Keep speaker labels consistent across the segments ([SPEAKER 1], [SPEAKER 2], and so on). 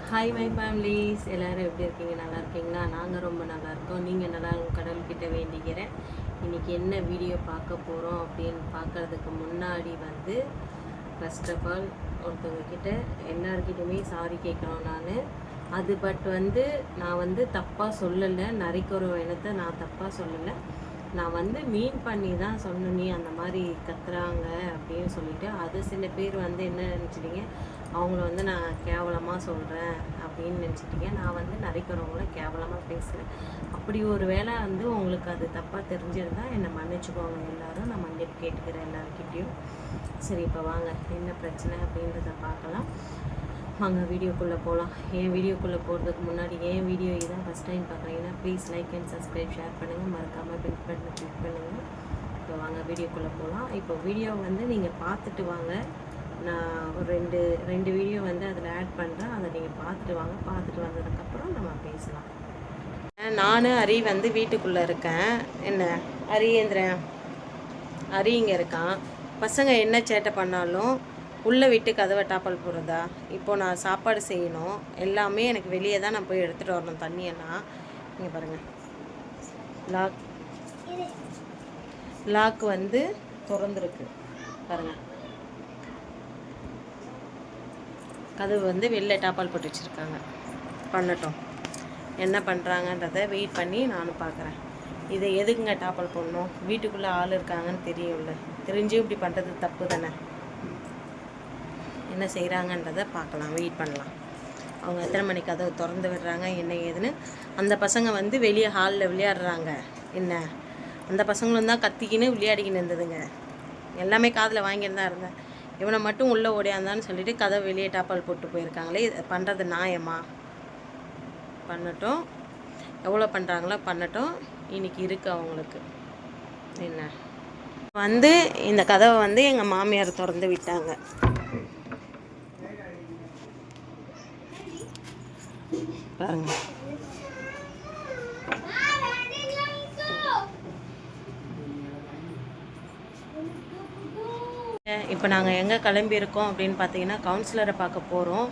[SPEAKER 1] Hi my families, எல்லோரும் எப்படி இருக்கீங்க? நல்லா இருக்கீங்களா? நாங்கள் ரொம்ப நல்லா இருக்கோம். நீங்கள் நல்லா கடவுள்கிட்ட வேண்டிக்கிறேன். இன்றைக்கி என்ன வீடியோ பார்க்க போகிறோம் அப்படின்னு பார்க்குறதுக்கு முன்னாடி ஃபர்ஸ்ட் ஆஃப் ஆல் ஒருத்தவங்கக்கிட்ட எல்லாருக்கிட்டையுமே சாரி கேட்கணும். நான் தப்பாக சொல்லலை. நரிக்குறவ இனத்தை நான் தப்பாக சொல்லலை. நான் மீன் பண்ணி தான் சொன்னேன். நீ அந்த மாதிரி கத்துறாங்க அப்படின்னு சொல்லிட்டு அது சில பேர் என்ன நினச்சிட்டிங்க, அவங்கள நான் கேவலமாக சொல்கிறேன் அப்படின்னு நினச்சிட்டிங்க. நான் நரிக்கிறவங்கள கேவலமாக பேசுகிறேன். அப்படி ஒரு வேளை உங்களுக்கு அது தப்பாக தெரிஞ்சிருந்தால் என்னை மன்னிச்சுக்கோங்க. எல்லோரும் நான் மன்னிப்பு கேட்டுக்கிறேன் எல்லாருக்கிட்டேயும். சரி, இப்போ வாங்க என்ன பிரச்சனை அப்படின்றத பார்க்கலாம். வாங்க வீடியோக்குள்ளே போகலாம். வீடியோக்குள்ளே போகிறதுக்கு முன்னாடி வீடியோ இதான் ஃபஸ்ட் டைம் பார்க்குறீங்கன்னா please like and subscribe, share பண்ணுங்கள். மறக்காமல் பில் பண்ணி கிளிக் பண்ணுங்கள். இப்போ வாங்க வீடியோக்குள்ளே போகலாம். இப்போ வீடியோ நீங்கள் பார்த்துட்டு வாங்க. நான் ஒரு ரெண்டு வீடியோ அதில் ஆட் பண்ணுறேன். அதை நீங்கள் பார்த்துட்டு வாங்க. பார்த்துட்டு வந்ததுக்கப்புறம் நம்ம பேசலாம். நான் அரி வீட்டுக்குள்ளே இருக்கேன். என்ன அரியேந்திரன் அரி இங்கே இருக்கான். பசங்க என்ன சேட்டை பண்ணாலும் உள்ளே விட்டு கதவை டாப்பல் போடுறதா. இப்போது நான் சாப்பாடு செய்யணும். எல்லாமே எனக்கு வெளியே தான் நான் போய் எடுத்துகிட்டு வரணும். தண்ணியெல்லாம் இங்கே பாருங்கள். லாக் திறந்துருக்கு பாருங்கள். கதவு வெளில டாப்பால் போட்டு வச்சுருக்காங்க. பண்ணட்டும், என்ன பண்ணுறாங்கன்றதை வெயிட் பண்ணி நானும் பார்க்குறேன். இதை எதுக்குங்க டாப்பால் போடணும்? வீட்டுக்குள்ளே ஆள் இருக்காங்கன்னு தெரியும்ல. தெரிஞ்சும் இப்படி பண்ணுறது தப்பு தானே. என்ன செய்கிறாங்கன்றதை பார்க்கலாம், வெயிட் பண்ணலாம். அவங்க எத்தனை மணிக்கு கதவை திறந்து விடுறாங்க என்ன ஏதுன்னு. அந்த பசங்க வெளியே ஹாலில் விளையாடுறாங்க. என்ன அந்த பசங்களும் தான் கத்திக்கின்னு விளையாடிக்கின்னு இருந்ததுங்க. எல்லாமே காதில் வாங்கிட்டு தான் இருந்தேன். இவனை மட்டும் உள்ளே ஓடியாந்தான்னு சொல்லிட்டு கதவை வெளியே டாப்பால் போட்டு போயிருக்காங்களே. பண்ணுறது நியாயமா? பண்ணட்டும், எவ்வளோ பண்ணுறாங்களோ பண்ணட்டும். இன்றைக்கி இருக்குது அவங்களுக்கு. என்ன இந்த கதவை எங்கள் மாமியார் திறந்து விட்டாங்க. பாருங்க, இப்போ நாங்கள் எங்கே கிளம்பியிருக்கோம் அப்படின்னு பார்த்தீங்கன்னா கவுன்சிலரை பார்க்க போகிறோம்.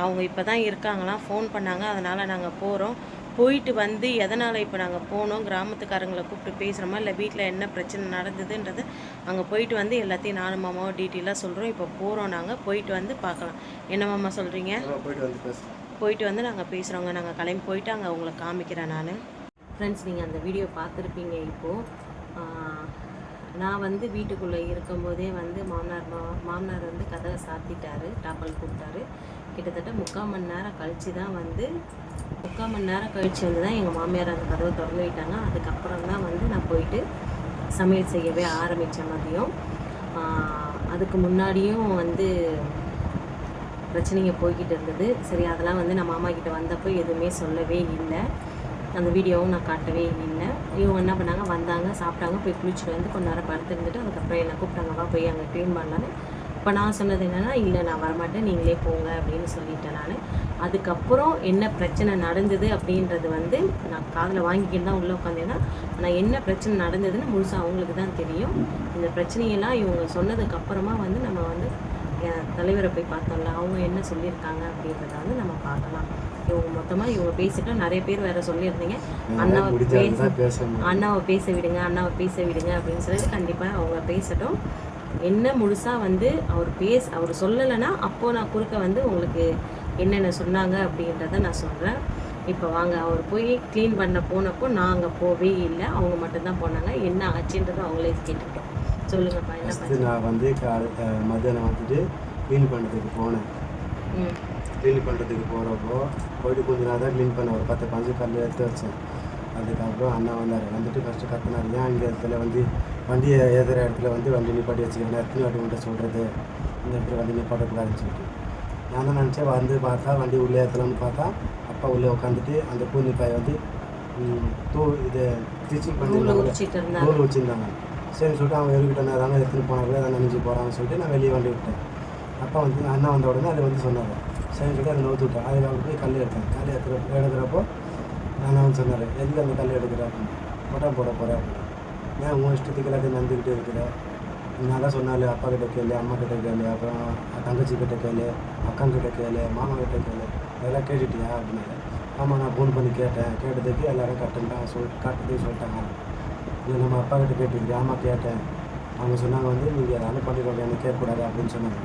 [SPEAKER 1] அவங்க இப்போ தான் இருக்காங்களாம், ஃபோன் பண்ணாங்க. அதனால் நாங்கள் போகிறோம். போயிட்டு எதனால் இப்போ நாங்கள் போனோம், கிராமத்துக்காரங்களை கூப்பிட்டு பேசுகிறோமா இல்லை வீட்டில் என்ன பிரச்சனை நடந்ததுன்றது அங்கே போயிட்டு எல்லாத்தையும் நானும் மாமாவும் டீட்டெயிலாக சொல்கிறோம். இப்போ போகிறோம். நாங்கள் போயிட்டு பார்க்கலாம். என்ன மாமா சொல்கிறீங்க? போயிட்டு நாங்கள் பேசுகிறோங்க. நாங்கள் கிளம்பி போயிட்டு அங்கே உங்களை காமிக்கிறேன் நான். ஃப்ரெண்ட்ஸ், நீங்கள் அந்த வீடியோ பார்த்துருப்பீங்க. இப்போது நான் வீட்டுக்குள்ளே இருக்கும்போதே மாமனார் கதவை சாத்திட்டாரு, டாப்பல் கூப்பிட்டாரு. கிட்டத்தட்ட 3/4 மணி நேரம் கழித்து தான் 3/4 மணி நேரம் கழித்து தான் எங்கள் மாமியார் அந்த கதவை திறந்து விட்டாங்க. அதுக்கப்புறம் தான் நான் போயிட்டு சமையல் செய்யவே ஆரம்பித்த மதியம். அதுக்கு முன்னாடியும் பிரச்சனைங்க போய்கிட்டு இருந்தது. சரி, அதெல்லாம் நான் மாமா கிட்ட வந்தப்போ எதுவுமே சொல்லவே இல்லை. அந்த வீடியோவும் நான் காட்டவே இல்லை. இவங்க என்ன பண்ணாங்க, வந்தாங்க, சாப்பிட்டாங்க, போய் குளிச்சுட்டு கொஞ்ச நேரம் படுத்துருந்துட்டு அதுக்கப்புறம் என்னை கூப்பிட்டாங்கப்பா போய் அங்கே க்ளீன் பண்ணலான்னு. இப்போ நான் சொன்னது என்னென்னா, இல்லை நான் வரமாட்டேன், நீங்களே போங்க அப்படின்னு சொல்லிட்டேன் நான். அதுக்கப்புறம் என்ன பிரச்சனை நடந்தது அப்படின்றது நான் காதில் வாங்கிக்கிட்டு தான் உள்ளே உட்காந்தேன்னா, ஆனால் என்ன பிரச்சனை நடந்ததுன்னு முழுசாக அவங்களுக்கு தான் தெரியும். இந்த பிரச்சனையெல்லாம் இவங்க சொன்னதுக்கப்புறமா நம்ம தலைவரை போய் பார்த்தோம்ல, அவங்க என்ன சொல்லியிருக்காங்க அப்படின்றத நம்ம பார்க்கலாம். இவங்க மொத்தமாக பேசிட்டு நிறைய பேர் வேறு சொல்லியிருந்தீங்க, அண்ணாவை பேச விடுங்க அப்படின்னு சொல்லிட்டு கண்டிப்பாக அவங்க பேசட்டும். என்ன முழுசாக அவர் சொல்லலைன்னா அப்போது நான் குறுக்க உங்களுக்கு என்னென்ன சொன்னாங்க அப்படின்றத நான் சொல்கிறேன். இப்போ வாங்க. அவர் போய் க்ளீன் பண்ண போனப்போ நான் அங்கே போவே இல்லை, அவங்க மட்டும்தான் போனாங்க. என்ன ஆச்சுன்றதை அவங்களே கேட்டுக்கிட்டோம். சொல்லுங்கப்பா, என்ன பண்ணி?
[SPEAKER 2] நான் மத்தியானம் க்ளீன் பண்ணுறதுக்கு போனேன். க்ளீன் பண்ணுறதுக்கு போகிறப்போ போயிட்டு கொஞ்சம் நேரம் தான் க்ளீன் பண்ண ஒரு 10-15 கல் எடுத்து வச்சேன். அதுக்கப்புறம் அண்ணா வந்துட்டு ஃபஸ்ட்டு கத்தினார், ஏன் இங்கே இடத்துல வண்டியை ஏற்றுற இடத்துல வண்டி நிப்பாட்டி வச்சுக்கிறேன், எத்தனை வாட்டி உங்கள்கிட்ட சொல்கிறது, இந்த இடத்துல வண்டி நிப்பாட்டக்கூடாதுன்னு சொல்லிட்டு நான் தான் நினச்சேன். பார்த்தா வண்டி உள்ளே ஏற்றலாம்னு பார்த்தா அப்பா உள்ளே உட்காந்துட்டு அந்த கூனிப்பாயை இது ஸ்டிச்சிங் பண்ணி நூல் வச்சுருந்தாங்க. சரின்னு சொல்லிட்டு அவங்க எதுக்கிட்ட நேரம் எடுத்துன்னு போனாங்களே அதை நினைஞ்சு போகிறாங்கன்னு சொல்லிட்டு நான் வெளியே வண்டி விட்டேன். அப்பா அண்ணா வந்த உடனே அதை சொன்னாங்க. சரின்னு சொல்லிட்டு அதை நோத்து விட்டேன். அதுக்கு அவங்க போய் கல் எடுத்தேன். கல் எடுக்கிறப்போ நான் சொன்னார், எதுக்கு அந்த கல் எடுக்கிற அப்படின்னு, போட்டா போட போகிறேன் அப்படின்னு. ஏன் உன் இஷ்டத்துக்கு எல்லாத்தையும் நந்துக்கிட்டே இருக்கிற, நான் தான் சொன்னாலே அப்பா கிட்ட கேளு, அம்மா கிட்ட கேளு, அப்புறம் தங்கச்சி கிட்ட கேளு, அக்காங்கிட்ட கேளு, மாமா கிட்ட கேளு, அதெல்லாம் கேட்டுட்டியா அப்படின்னாரு. ஆமாம் நான் ஃபோன் பண்ணி கேட்டேன். கேட்டதுக்கு எல்லோரும் கட்டுறதுக்கு சொல்லிட்டாங்க. இல்லை நம்ம அப்பா கிட்ட கேட்டுக்கிட்டு ஆமாம் கேட்டேன். அவங்க சொன்னாங்க வந்து நீங்கள் அதை பண்ணிக்கோங்க, எனக்கு கேட்கக்கூடாது அப்படின்னு சொன்னாங்க.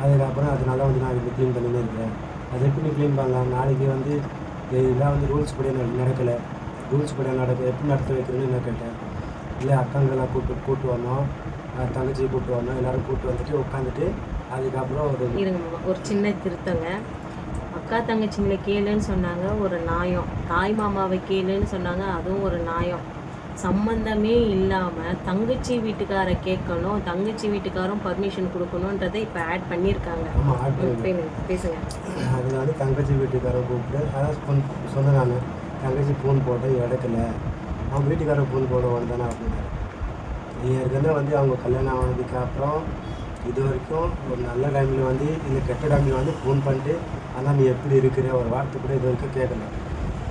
[SPEAKER 2] அதுக்கப்புறம் அதனால வந்து நான் இது க்ளீன் பண்ணினே இருக்கிறேன். அது எப்படி நீ க்ளீன் பண்ணலாம்? நாளைக்கு வந்து இதெல்லாம் வந்து ரூல்ஸ் படி நடக்கலை. ரூல்ஸ் படி எப்படி நடத்த வைக்கிறேன்னு நான் கேட்டேன். இல்லை அக்காங்கெல்லாம் கூப்பிட்டு வரணும், தங்கச்சியை கூப்பிட்டு வரணும், எல்லோரும் கூப்பிட்டு வந்துட்டு உட்காந்துட்டு அதுக்கப்புறம்
[SPEAKER 1] ஒரு சின்ன திருத்தங்க. அக்கா தங்கச்சிங்களை கேளுன்னு சொன்னாங்க, ஒரு நியாயம். தாய் மாமாவை கேளுன்னு சொன்னாங்க, அதுவும் ஒரு நியாயம். சம்பந்தமே இல்லாமல் தங்கச்சி வீட்டுக்காரை கேட்கணும், தங்கச்சி வீட்டுக்காரும் பர்மிஷன் கொடுக்கணுன்றதை இப்போ ஆட் பண்ணியிருக்காங்க. பேசுங்க.
[SPEAKER 2] அது வந்து தங்கச்சி வீட்டுக்காரை கூப்பிட்டு அதான் சொன்னேன். நான் தங்கச்சி ஃபோன் போட்டேன் எடுக்கலை, அவங்க வீட்டுக்காரர் ஃபோன் போட தானே அப்படின்னாரு. ஏற்கனவே வந்து அவங்க கல்யாணம் ஆனதுக்கு அப்புறம் இது வரைக்கும் ஒரு நல்ல டைமில் வந்து இல்லை கெட்ட டைமில் வந்து ஃபோன் பண்ணிட்டு ஆனால் நீ எப்படி இருக்கிற ஒரு வார்த்தை கூட இது வரைக்கும் கேட்கல.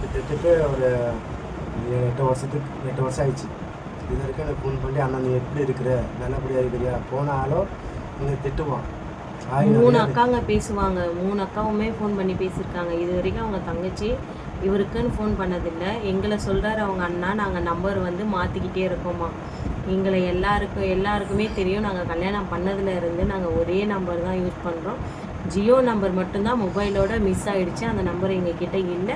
[SPEAKER 2] கிட்டத்தட்ட ஒரு 8 வருஷம் ஆயிடுச்சு. இது வரைக்கும் எனக்கு ஃபோன் பண்ணி அண்ணா நீ எப்படி இருக்கிற, நல்லபடியாக இருக்கிறியா, போனாலும் நீங்கள் திட்டுவான்.
[SPEAKER 1] 3 அக்காங்க பேசுவாங்க, 3 அக்காவுமே ஃபோன் பண்ணி பேசியிருக்காங்க. இது வரைக்கும் அவங்க தங்கச்சி இவருக்குன்னு ஃபோன் பண்ணதில்லை. எங்களை சொல்கிறாரு அவங்க அண்ணா, நாங்கள் நம்பர் வந்து மாற்றிக்கிட்டே இருக்கோமா. எங்களை எல்லாருக்குமே தெரியும், நாங்கள் கல்யாணம் பண்ணதுலேருந்து நாங்கள் ஒரே நம்பர் தான் யூஸ் பண்ணுறோம். ஜியோ நம்பர் மட்டும்தான் மொபைலோட மிஸ் ஆகிடுச்சு, அந்த நம்பர் எங்ககிட்ட இல்லை.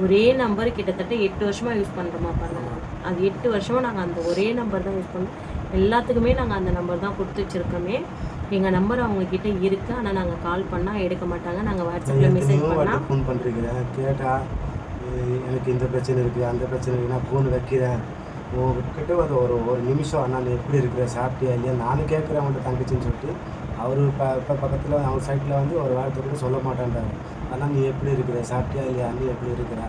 [SPEAKER 1] ஒரே நம்பர் கிட்டத்தட்ட 8 வருஷமாக யூஸ் பண்ணுறோமா பாருங்க. அது 8 வருஷமாக நாங்கள் அந்த ஒரே நம்பர் தான் யூஸ் பண்ணுறோம். எல்லாத்துக்குமே நாங்கள் அந்த நம்பர் தான் கொடுத்து வச்சுருக்கோமே. எங்கள் நம்பர் அவங்கக்கிட்ட இருக்குது, ஆனால் நாங்கள் கால் பண்ணால் எடுக்க மாட்டாங்க. நாங்கள் வாட்ஸ்அப்பில் மெசேஜ் பண்ணால்
[SPEAKER 2] ஃபோன் பண்ணுறீங்க, கேட்டால் எனக்கு இந்த பிரச்சனை இருக்குது அந்த பிரச்சனை இருக்குது, நான் ஃபோன் வைக்கிறேன் உங்ககிட்ட ஒரு நிமிஷம் அண்ணா நீ எப்படி இருக்கிற, சாப்பிட்டியா இல்லையா நானும் கேட்குறேன் அவங்கள்ட்ட தங்கச்சின்னு சொல்லிட்டு. அவர் இப்போ பக்கத்தில் அவங்க சைட்டில் வந்து ஒரு வார்த்தை கூட சொல்ல மாட்டேன்றாரு. ஆனால் நீ எப்படி இருக்கிற, சாப்பிட்டியா இல்லையா, நீ எப்படி இருக்கிற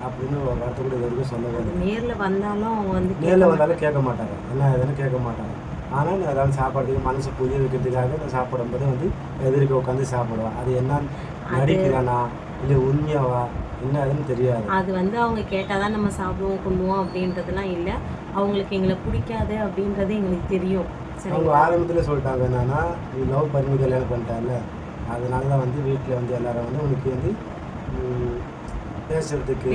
[SPEAKER 2] அப்படின்னு ஒரு வார்த்தை கூட இது வரைக்கும் சொல்லவே.
[SPEAKER 1] நேரில் வந்தாலும் அவங்க வந்து
[SPEAKER 2] நேரில் வந்தாலும் கேட்க மாட்டாங்க, என்ன எதுன்னு கேட்க மாட்டாங்க. ஆனால் நான் ஏதாவது சாப்பாடுறதுக்கு மனசை புரிய வைக்கிறதுக்காக நான் சாப்பிடும்போது வந்து எதிர்க்க உட்காந்து சாப்பிடுவேன். அது என்ன நடிக்கிறானா இல்லை உண்மையாவா என்ன அதுன்னு தெரியாது.
[SPEAKER 1] அது வந்து அவங்க கேட்டால் தான் நம்ம சாப்பிடுவோம் கொள்ளுவோம் அப்படின்றதுலாம் இல்லை. அவங்களுக்கு எங்களை பிடிக்காது அப்படின்றது எங்களுக்கு தெரியும்.
[SPEAKER 2] அவங்க ஆரம்பத்தில் சொல்லிட்டாங்க என்னன்னா நீ லவ் பண்ணி கல்யாணம் பண்ணிட்டால, அதனால தான் வந்து வீட்டில் வந்து எல்லாரும் வந்து உனக்கு வந்து பேசுறதுக்கு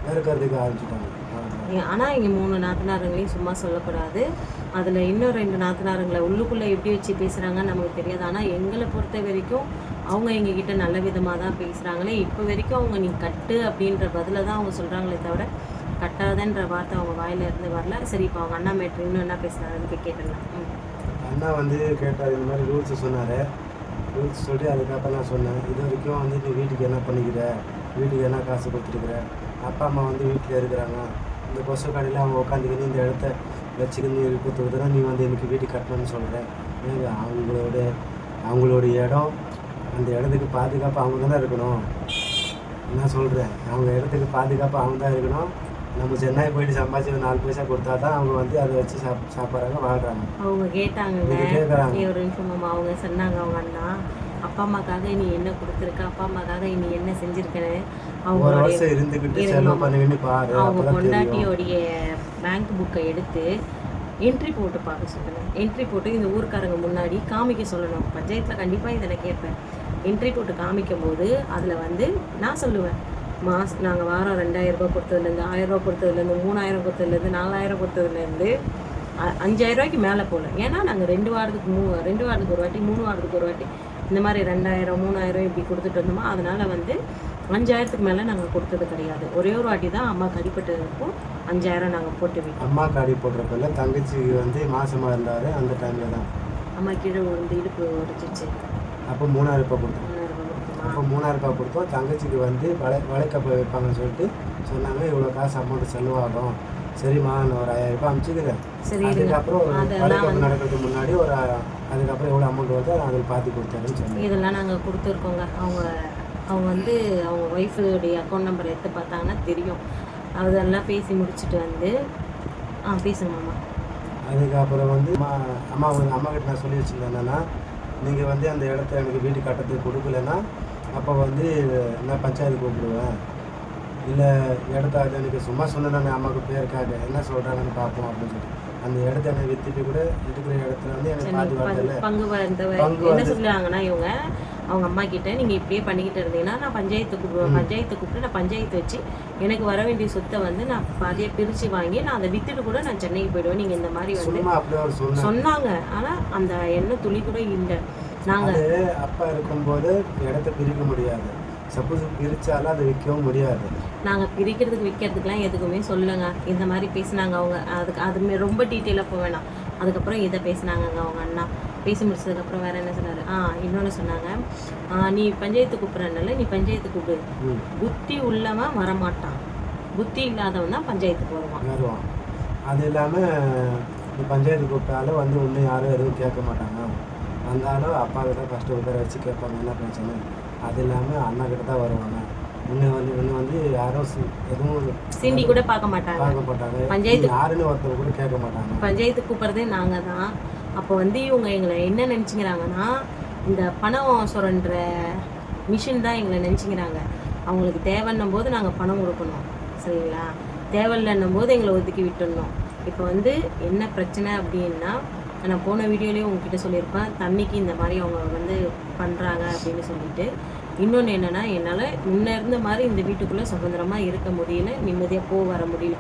[SPEAKER 2] வெறுக்கிறதுக்கு ஆரம்பிச்சுட்டாங்க.
[SPEAKER 1] ஆனால் இங்கே 3 நாத்தனாருங்களையும் சும்மா சொல்லக்கூடாது. அதில் இன்னும் 2 நாத்தனாருங்களை உள்ளுக்குள்ளே எப்படி வச்சு பேசுகிறாங்கன்னு நமக்கு தெரியாது. ஆனால் எங்களை பொறுத்த வரைக்கும் அவங்க எங்ககிட்ட நல்ல விதமாக தான் பேசுகிறாங்களே. இப்போ வரைக்கும் அவங்க நீ கட்டு அப்படின்ற பதில தான் அவங்க சொல்கிறாங்களே தவிர கட்டாதன்ற வார்த்தை அவங்க வாயிலிருந்து வரல. சரி, இப்போ அவங்க அண்ணா மேட்ரு இன்னும் என்ன பேசுகிறாருன்னு போய் கேட்டுடலாம்.
[SPEAKER 2] அண்ணா வந்து கேட்டார், இந்த மாதிரி ரூல்ஸ் சொன்னார். ரூல்ஸ் சொல்லிட்டு அதுக்கப்புறம் நான் சொன்னேன், இது வரைக்கும் வந்து நீ வீட்டுக்கு என்ன பண்ணிக்கிற, வீட்டுக்கு என்ன காசு கொடுத்துருக்குற, அப்பா அம்மா வந்து வீட்டில் இருக்கிறாங்க, இந்த கொசு கடையில் அவங்க உட்காந்துக்கின்னு இந்த இடத்த வச்சுக்கின்னு கொடுத்துருக்குறா, நீ வந்து எனக்கு வீட்டுக்கு கட்டணும்னு சொல்கிறேன். அவங்களோட இடம், அந்த இடத்துக்கு பாதுகாப்பு அவங்க தானே இருக்கணும். நான் சொல்கிறேன், அவங்க இடத்துக்கு பாதுகாப்பு அவங்க தான் இருக்கணும். நம்ம சென்னை போயிட்டு சம்பாதிச்சு 4 பைசா கொடுத்தா தான் அவங்க வந்து அதை வச்சு சாப்பிட்றாங்க, வாழ்கிறாங்க.
[SPEAKER 1] அவங்க கேட்டாங்க ஒரு நிமிஷம். அவங்க சொன்னாங்க அவங்க அண்ணா, அப்பா அம்மாக்காக நீ என்ன கொடுத்துருக்க, அப்பா அம்மாக்காக நீ என்ன செஞ்சுருக்கேன்னு அவங்க
[SPEAKER 2] வருஷம் இருந்துக்கிட்டு செலவு பண்ணிக்கிட்டு பாரு.
[SPEAKER 1] அவங்க பொண்டாட்டியோடைய பேங்க் புக்கை எடுத்து என்ட்ரி போட்டு பார்க்க சொல்லணும். என்ட்ரி போட்டு இந்த ஊருக்காரங்க முன்னாடி காமிக்க சொல்லணும். பஞ்சாயத்தில் கண்டிப்பாக இதில் கேட்பேன். என்ட்ரி போட்டு காமிக்கும் போது அதில் வந்து நான் சொல்லுவேன், நாங்கள் வாரம் 2000 ரூபாய் கொடுத்ததுலேருந்து 1000 ரூபா கொடுத்ததுலேருந்து 3000 கொடுத்ததுலேருந்து 4000 கொடுத்ததுலேருந்து 5000 ரூபாய்க்கு மேலே போகல. ஏன்னா நாங்கள் 2 வாரத்துக்கு ஒரு வாட்டி 3 வாரத்துக்கு ஒரு வாட்டி இந்த மாதிரி 2000 3000 இப்படி கொடுத்துட்டு இருந்தோமா. அதனால் வந்து 5000க்கு மேலே நாங்கள் கொடுத்தது கிடையாது. ஒரே ஒரு வாட்டி தான் அம்மாவுக்கு அடிப்பட்டதுக்கும் 5000 நாங்கள் போட்டு வைப்போம்.
[SPEAKER 2] அம்மாவுக்கு அடிப்பட்டுறப்பல தங்கச்சி வந்து மாசமாக இருந்தார். அந்த டைமில் தான்
[SPEAKER 1] அம்மா கீழே விழுந்து இடுப்பு உடைச்சிச்சு.
[SPEAKER 2] அப்போ 3000 ரூபாய் கொடுத்தோம். அப்போ 3000 ரூபாய் கொடுத்தோம். தங்கச்சிக்கு வந்து வளைக்கப்ப வைப்பாங்கன்னு சொல்லிட்டு சொன்னாங்க, இவ்வளோ காசு அமௌண்ட் செலவாகும். சரிம்மா நான் ஒரு 1000 ரூபாய் அனுப்பிச்சிக்கிறேன். அதுக்கப்புறம் வளைக்கப்ப நடக்கிறதுக்கு முன்னாடி அதுக்கப்புறம் எவ்வளோ அமௌண்ட் வருதோ அதில் பார்த்து கொடுத்தாருன்னு சொன்னாங்க.
[SPEAKER 1] இதெல்லாம் நாங்கள் கொடுத்துருக்கோங்க. அவங்க வந்து அவங்க ஒய்ஃபுடைய அக்கௌண்ட் நம்பர் எடுத்து பார்த்தாங்கன்னா தெரியும். அதெல்லாம் பேசி முடிச்சுட்டு வந்து பேசுங்க மாமா.
[SPEAKER 2] அதுக்கப்புறம் வந்து அம்மா கிட்ட நான் சொல்லி வச்சுருந்தேன் என்னன்னா, நீங்கள் வந்து அந்த இடத்த எனக்கு வீடு கட்டுறதுக்கு கொடுக்கலன்னா அப்போ வந்து நான் பஞ்சாயத்து கூப்பிடுவேன், இல்லை இடத்த எனக்கு சும்மா சொன்னேன் அம்மாவுக்கு பேருக்காக என்ன சொல்கிறாங்கன்னு பார்ப்போம் அப்படின்னு சொல்லிட்டு. அந்த இடத்த என்ன வித்துட்டு கூட இருக்கிற இடத்துல வந்து எனக்கு பாதி வரல.
[SPEAKER 1] பங்கு என்ன சொல்லுவாங்கன்னா இவங்க அவங்க அம்மா கிட்ட நீங்கள் இப்படியே பண்ணிக்கிட்டு இருந்தீங்கன்னா நான் பஞ்சாயத்து கூப்பிட்டு நான் பஞ்சாயத்து வச்சு எனக்கு வர வேண்டிய சொத்தை வந்து நான் பாதியை பிரித்து வாங்கி நான் அதை வித்துட்டு கூட நான் சென்னைக்கு போயிடுவேன். நீங்கள் இந்த மாதிரி வந்து சொன்னாங்க. ஆனால் அந்த எண்ணெய் துளி கூட இல்லை. நாங்கள்
[SPEAKER 2] அப்பா இருக்கும்போது இடத்த பிரிக்க முடியாது. சப்போஸ் பிரித்தாலும் அதை விற்கவும் முடியாது.
[SPEAKER 1] நாங்கள் பிரிக்கிறதுக்கு விற்கிறதுக்குலாம் எதுக்குமே சொல்லுங்க. இந்த மாதிரி பேசினாங்க அவங்க. அது ரொம்ப டீட்டெயிலாக போக வேணாம். அதுக்கப்புறம் இதை பேசினாங்கங்க அவங்க அண்ணா. பேசி முடிச்சதுக்கப்புறம் வேறு என்ன சொன்னார், இன்னொன்று சொன்னாங்க, நீ பஞ்சாயத்து கூப்பிட்றனால நீ பஞ்சாயத்து கூப்பிடு. புத்தி உள்ளவன் வரமாட்டான், புத்தி இல்லாதவன் தான் பஞ்சாயத்துக்கு வருவான்.
[SPEAKER 2] அது இல்லாமல் நீ பஞ்சாயத்து கூப்பிட்டாலும் வந்து இன்னும் யாரும் எதுவும் கேட்க மாட்டாங்க. வந்தாலும் அப்பாவை தான் ஃபஸ்ட்டு உட்கார வச்சு கேட்பாங்க என்ன பிரச்சனை. அது இல்லாமல் அண்ணா கிட்ட தான் வருவாங்க. இன்னும் வந்து யாரும் எதுவும்
[SPEAKER 1] சீண்டி கூட பார்க்க மாட்டாங்க. பஞ்சாயத்து
[SPEAKER 2] யாருன்னு ஒருத்தர் கூட கேட்க மாட்டாங்க.
[SPEAKER 1] பஞ்சாயத்து கூப்பிட்றதே நாங்கள் தான். அப்போ வந்து இவங்க எங்களை என்ன நினச்சிக்கிறாங்கன்னா, இந்த பணம் சுரண்டுற மிஷின் தான் எங்களை நினச்சிக்கிறாங்க. அவங்களுக்கு தேவைன்னும் போது நாங்கள் பணம் கொடுக்கணும், சரிங்களா? தேவையில்லைன்னும் போது எங்களை ஒதுக்கி விட்டுடணும். இப்போ வந்து என்ன பிரச்சனை அப்படின்னா, நான் போன வீடியோலேயும் உங்ககிட்ட சொல்லியிருப்பேன், தண்ணிக்கு இந்த மாதிரி அவங்க வந்து பண்ணுறாங்க அப்படின்னு சொல்லிட்டு. இன்னொன்று என்னென்னா, என்னால் முன்ன இருந்த மாதிரி இந்த வீட்டுக்குள்ளே சுதந்திரமாக இருக்க முடியல, நிம்மதியாக வர முடியல.